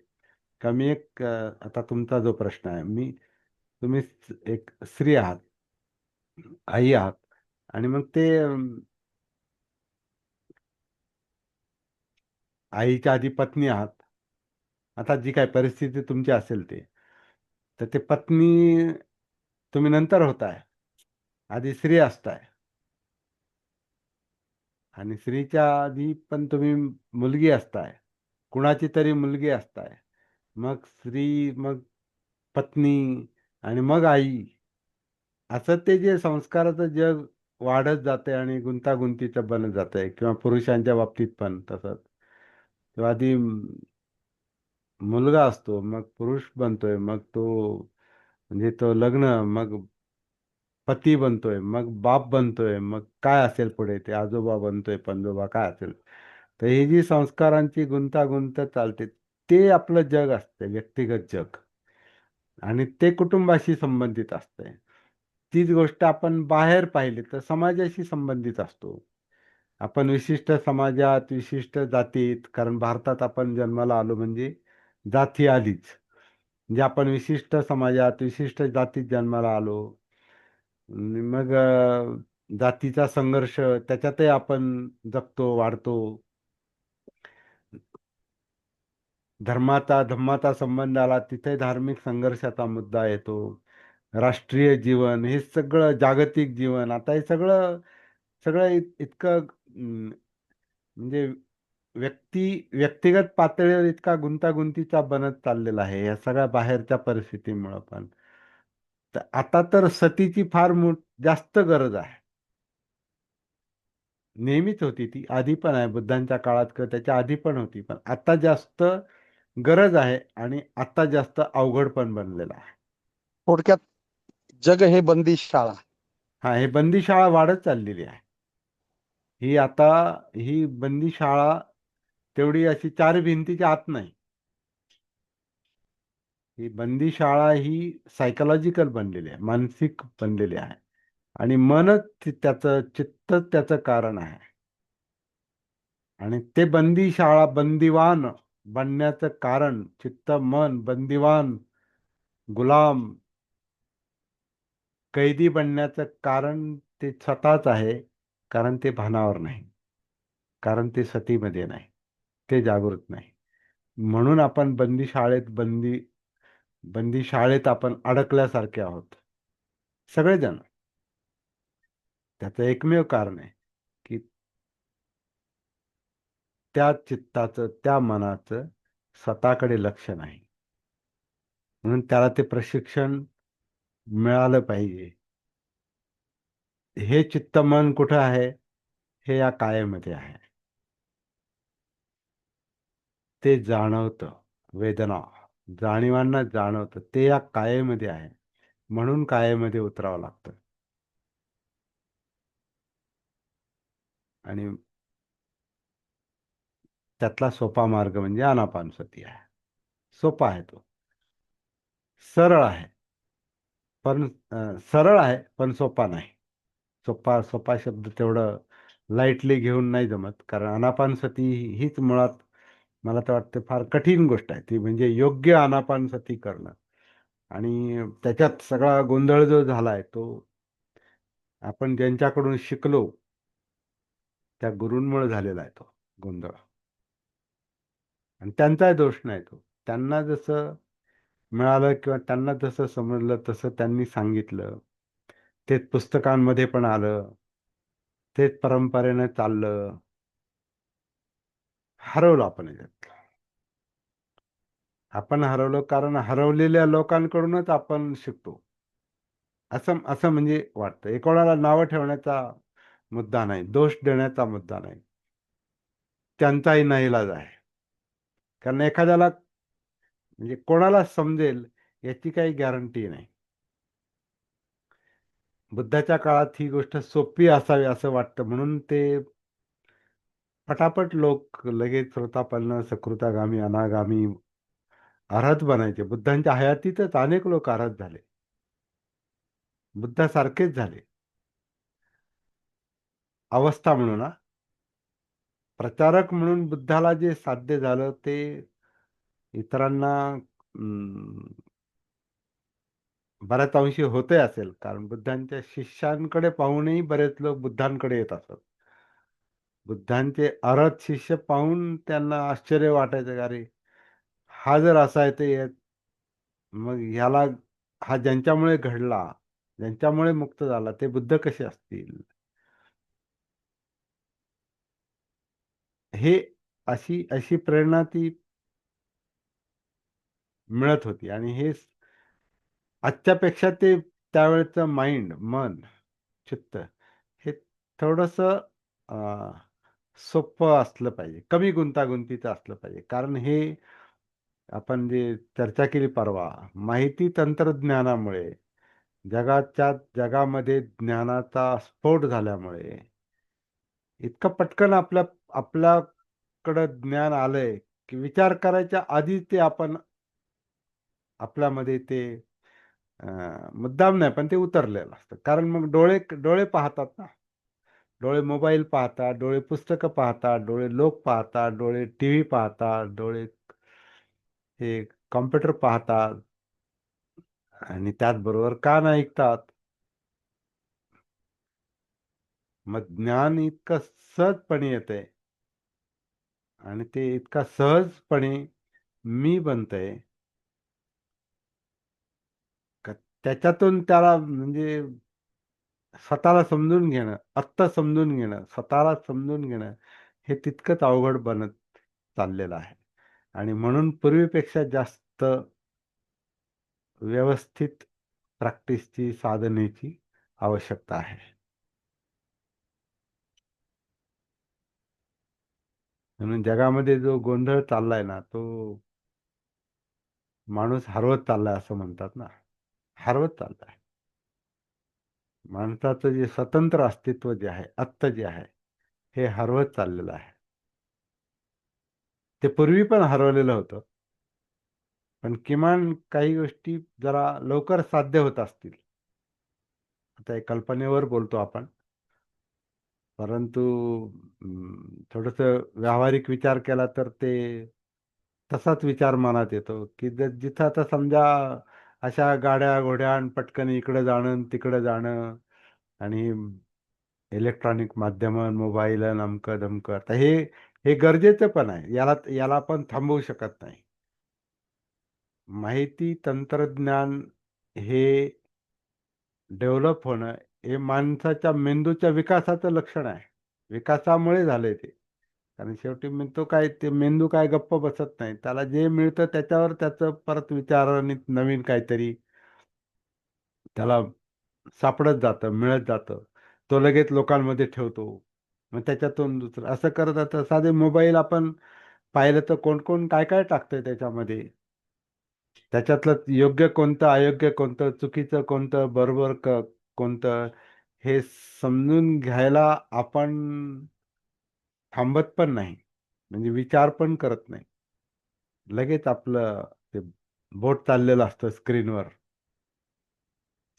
का मी एक आता तुमचा जो प्रश्न आहे, तुम्ही एक स्त्री आहात, आई आहात, आणि मग ते आईच्या आधी पत्नी आहात. आता जी काय परिस्थिती तुमची असेल तर ते पत्नी तुम्ही नंतर होताय, आधी स्त्री असताय, आणि स्त्रीच्या आधी पण तुम्ही मुलगी असताय, कुणाची तरी मुलगी असताय, मग स्त्री, मग पत्नी, आणि मग आई. असं ते जे संस्काराचं जग वाढत जाते आणि गुंतागुंतीचं बनत जातंय. किंवा पुरुषांच्या बाबतीत पण तसंच. तेव्हा आधी मुलगा असतो, मग पुरुष बनतोय, मग तो म्हणजे तो लग्न, मग पती बनतोय, मग बाप बनतोय, मग काय असेल पुढे ते आजोबा बनतोय, पणजोबा काय असेल. तर ही जी संस्कारांची गुंतागुंत चालते, ते आपलं जग असते, व्यक्तिगत जग, आणि ते कुटुंबाशी संबंधित असते. तीच गोष्ट आपण बाहेर पाहिली तर समाजाशी संबंधित असतो. आपण विशिष्ट समाजात, विशिष्ट जातीत, कारण भारतात आपण जन्माला आलो म्हणजे जाती आलीच. म्हणजे आपण विशिष्ट समाजात, विशिष्ट जातीत जन्माला आलो. आणि मग जातीचा संघर्ष त्याच्यातही आपण जगतो, वाढतो. धर्माचा संबंध आला, तिथे धार्मिक संघर्षाचा मुद्दा येतो. राष्ट्रीय जीवन, हे सगळं जागतिक जीवन, आता हे सगळं सगळं इतकं म्हणजे व्यक्तिगत पातळीवर इतका गुंतागुंतीचा बनत चाललेला आहे या सगळ्या बाहेरच्या परिस्थितीमुळं पण. तर आता तर सतीची फार जास्त गरज आहे. नेहमीच होती ती, आधी पण आहे, बुद्धांच्या काळात किंवा त्याच्या आधी पण होती, पण आता जास्त गरज आहे, आणि आता जास्त अवघड पण बनलेलं आहे. थोडक्यात जग हे बंदी शाळा. हा, हे बंदी शाळा वाढत चाललेली आहे. ही बंदी शाळा तेवढी अशी चार भिंतीच्या आत नाही. ही बंदी शाळा ही सायकोलॉजिकल बनलेली आहे, मानसिक बनलेली आहे, आणि मनच त्याचं, चित्तच त्याचं कारण आहे. आणि ते बंदी शाळा, बंदिवान बनण्याचं कारण, चित्त, मन बंदिवान, गुलाम, कैदी बनण्याचं कारण ते स्वतःच आहे. कारण ते भानावर नाही, कारण ते सतीमध्ये नाही, ते जागृत नाही. म्हणून आपण बंदी शाळेत आपण अडकल्यासारखे आहोत सगळेजण. त्याचं एकमेव कारण आहे की त्या चित्ताचं, त्या मनाचं स्वतःकडे लक्ष नाही. म्हणून त्याला ते प्रशिक्षण मिळालं पाहिजे. हे चित्त, मन कुठं आहे? हे या कायेमध्ये आहे. ते जाणवतं, वेदना जाणीवांना जाणवतं, ते या कायेमध्ये आहे. म्हणून कायेमध्ये उतरावं लागतं. आणि त्यातला सोपा मार्ग म्हणजे आनापानसती आहे. सोपा आहे तो, सरळ आहे, पण सरळ आहे पण सोपा नाही. सोपा शब्द तेवढं लाईटली घेऊन नाही जमत, कारण आनापानसती हीच मुळात मला तर वाटतं फार कठीण गोष्ट आहे. ती म्हणजे योग्य आनापानसती करणं. आणि त्याच्यात सगळा गोंधळ जो झालाय तो आपण ज्यांच्याकडून शिकलो त्या गुरूंमुळे झालेला आहे तो गोंधळ. आणि त्यांचाही दोष नाही तो. त्यांना जसं मिळालं किंवा त्यांना जसं समजलं तसं त्यांनी सांगितलं, तेच पुस्तकांमध्ये पण आलं, तेच परंपरेनं चाललं. हरवलं आपण याच्यात. आपण हरवलं कारण हरवलेल्या लोकांकडूनच आपण शिकतो, असं असं म्हणजे वाटतं. एकोणाला नावं ठेवण्याचा मुद्दा नाही, दोष देण्याचा मुद्दा नाही, त्यांचाही नाईलाज आहे. कारण एखाद्याला म्हणजे कोणाला समजेल याची काही गॅरंटी नाही. बुद्धाच्या काळात ही गोष्ट सोपी असावी असं वाटतं, म्हणून ते पटापट लोक लगेच श्रोतापन्न, सकृतागामी, अनागामी, अर्हत बनायचे. बुद्धांच्या हयातीतच अनेक लोक अर्हत झाले, बुद्धासारखेच झाले. अवस्था म्हणून प्रचारक म्हणून बुद्धाला जे साध्य झालं ते इतरांना बऱ्याच अंशी होते असेल, कारण बुद्धांच्या शिष्यांकडे पाहूनही बरेच लोक बुद्धांकडे येत असत. बुद्धांचे अर्हत शिष्य पाहून त्यांना आश्चर्य वाटायचं, अरे हा जर असा आहे तर मग ह्याला, हा ज्यांच्यामुळे घडला, ज्यांच्यामुळे मुक्त झाला, ते बुद्ध कसे असतील. हे अशी अशी प्रेरणा ती मिळत होती. आणि हे आजच्यापेक्षा ते त्यावेळेचं माइंड, मन, चित्त हे थोडस सोपं असलं पाहिजे, कमी गुंतागुंतीचं असलं पाहिजे. कारण हे आपण जे चर्चा केली परवा, माहिती तंत्रज्ञानामुळे जगामध्ये ज्ञानाचा स्फोट झाल्यामुळे इतकं पटकन आपल्याकडं ज्ञान आलंय की विचार करायच्या आधी ते आपण आपल्यामध्ये ते मुद्दाम नाही, पण ते उतरलेलं असतं. कारण मग डोळे डोळे पाहतात ना, डोळे मोबाईल पाहतात, डोळे पुस्तकं पाहतात, डोळे लोक पाहतात, डोळे टीव्ही पाहतात, डोळे हे कॉम्प्युटर पाहतात, आणि त्याचबरोबर कान ऐकतात. मग ज्ञान इतकं सहजपणे येतंय, आणि ते इतका सहजपणे मी बनतंय का त्याच्यातून त्याला म्हणजे स्वतःला समजून घेणं, आत्ता समजून घेणं, स्वतःला समजून घेणं हे तितकंच अवघड बनत चाललेलं आहे. आणि म्हणून पूर्वीपेक्षा जास्त व्यवस्थित प्रॅक्टिसची, साधनेची आवश्यकता आहे. म्हणून जगामध्ये जो गोंधळ चाललाय ना, तो माणूस हरवत चाललाय असं म्हणतात ना, हरवत चाललाय. माणसाचं जे स्वतंत्र अस्तित्व जे आहे, आत्ता जे आहे, हे हरवत चाललेलं आहे. ते पूर्वी पण हरवलेलं होतं, पण किमान काही गोष्टी जरा लवकर साध्य होत असतील. आता एक कल्पनेवर बोलतो आपण, परंतु थोडस व्यावहारिक विचार केला तर ते तसाच विचार मनात येतो की जिथं आता समजा अशा गाड्या घोड्या पटकन इकडे जाणं तिकडे जाणं, आणि इलेक्ट्रॉनिक माध्यम, मोबाईल, अमकं धमकं, आता हे हे गरजेचं पण आहे. याला आपण थांबवू शकत नाही. माहिती तंत्रज्ञान हे डेव्हलप होणं हे माणसाच्या मेंदूच्या विकासाचं लक्षण आहे. विकासामुळे झालंय ते. कारण शेवटी ते मेंदू काय गप्प बसत नाही. त्याला जे मिळतं त्याच्यावर त्याचं परत विचार आणि नवीन काहीतरी त्याला सापडत जातं, मिळत जातं. तो लगेच लोकांमध्ये ठेवतो. मग त्याच्यातून दुसरं असं करत जातं. साधे मोबाईल आपण पाहिलं तर कोण कोण काय काय टाकतंय त्याच्यामध्ये. त्याच्यातलं योग्य कोणतं, अयोग्य कोणतं, चुकीचं कोणतं, बरोबर कोणतं, हे समजून घ्यायला आपण थांबत पण नाही, म्हणजे विचार पण करत नाही. लगेच आपलं ते बोट चाललेलं असतं स्क्रीनवर,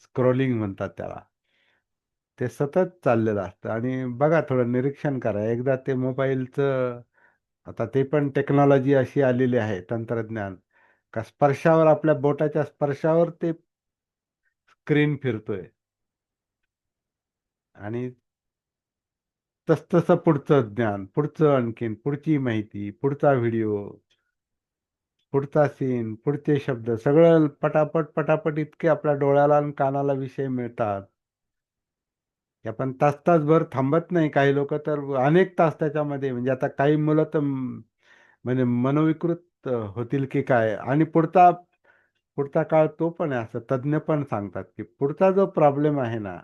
स्क्रोलिंग म्हणतात त्याला. ते सतत चाललेलं असतं. आणि बघा, थोडं निरीक्षण करा एकदा ते मोबाईलचं. आता ते पण टेक्नॉलॉजी अशी आलेली आहे, तंत्रज्ञान, का स्पर्शावर, आपल्या बोटाच्या स्पर्शावर ते स्क्रीन फिरतोय. आणि तसतसं पुढचं ज्ञान, पुढचं आणखीन, पुढची माहिती, पुढचा व्हिडिओ, पुढचा सीन, पुढचे शब्द, सगळं पटापट पटापट इतके आपल्या डोळ्याला आणि कानाला विषय मिळतात की आपण तास तासभर थांबत नाही. काही लोक तर अनेक तास त्याच्यामध्ये, म्हणजे आता काही मुलं तर म्हणजे मनोविकृत होतील की काय. आणि पुढचा पुढचा काळ तो पण आहे, असं तज्ज्ञ पण सांगतात की पुढचा जो प्रॉब्लेम आहे ना,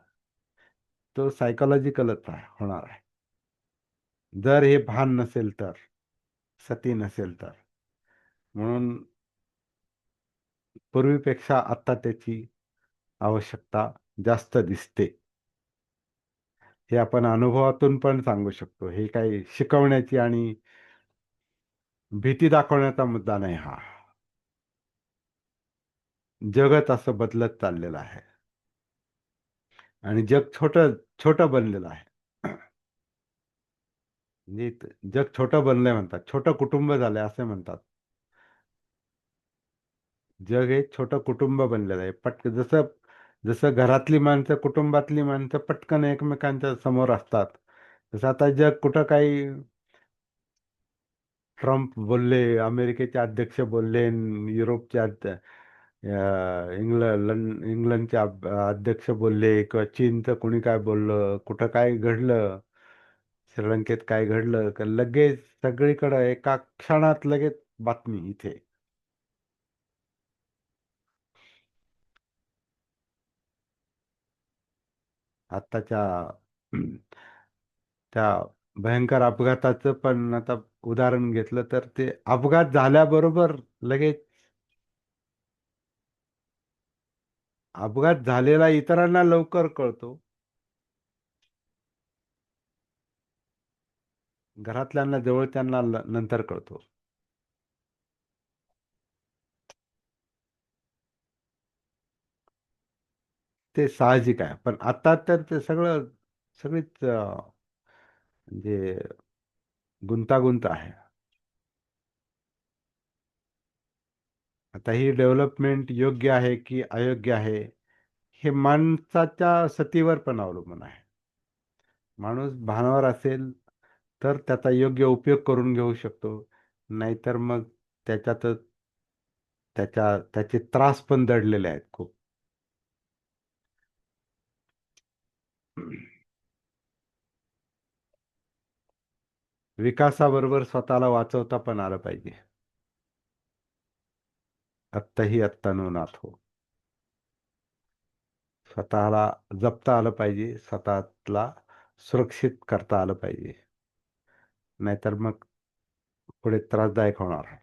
तो सायकोलॉजिकलच होणार आहे. जर हे भान नसेल तर, सती नसेल तर. म्हणून पूर्वीपेक्षा आता त्याची आवश्यकता जास्त दिसते. हे आपण अनुभवातून पण सांगू शकतो. हे काही शिकवण्याची आणि भीती दाखवण्याचा मुद्दा नाही हा. जगत असं बदलत चाललेलं आहे आणि जग छोटं छोटं बनलेलं आहे. म्हणजे जग छोटं बनलंय म्हणतात, छोटं कुटुंब झालंय असे म्हणतात. जग हे छोटं कुटुंब बनलेलं आहे. जसं जसं घरातली माणसं, कुटुंबातली माणसं पटकन एकमेकांच्या समोर असतात, तसं आता जग कुठं काही ट्रम्प बोलले, अमेरिकेचे अध्यक्ष बोलले, युरोपचे इंग्लंडचे अध्यक्ष बोलले, किंवा चीनचं कोणी काय बोललं, कुठं काय घडलं, श्रीलंकेत काय घडलं, का लगेच सगळीकडं एका क्षणात लगेच बातमी इथे. आत्ताच्या त्या भयंकर अपघाताचं पण आता उदाहरण घेतलं तर ते अपघात झाल्याबरोबर लगेच अपघात झालेला इतरांना लवकर कळतो, घरातल्यांना जवळच्यांना नंतर कळतो. ते साहजिक आहे, पण आता तर ते सगळीच म्हणजे गुंतागुंत आहे. आता ही डेव्हलपमेंट योग्य आहे की अयोग्य आहे, हे माणसाच्या सतीवर पण अवलंबून आहे. माणूस भानावर असेल तर त्याचा योग्य उपयोग करून घेऊ शकतो, नाहीतर मग त्याच्यातच त्याचे त्रास पण दडलेले आहेत खूप. विकासाबरोबर स्वतःला वाचवता पण आलं पाहिजे. आत्ताही आत्तानो नाथो. स्वतःला जपता आलं पाहिजे, स्वतःला सुरक्षित करता आलं पाहिजे, नाहीतर मग पुढे त्रासदायक होणार.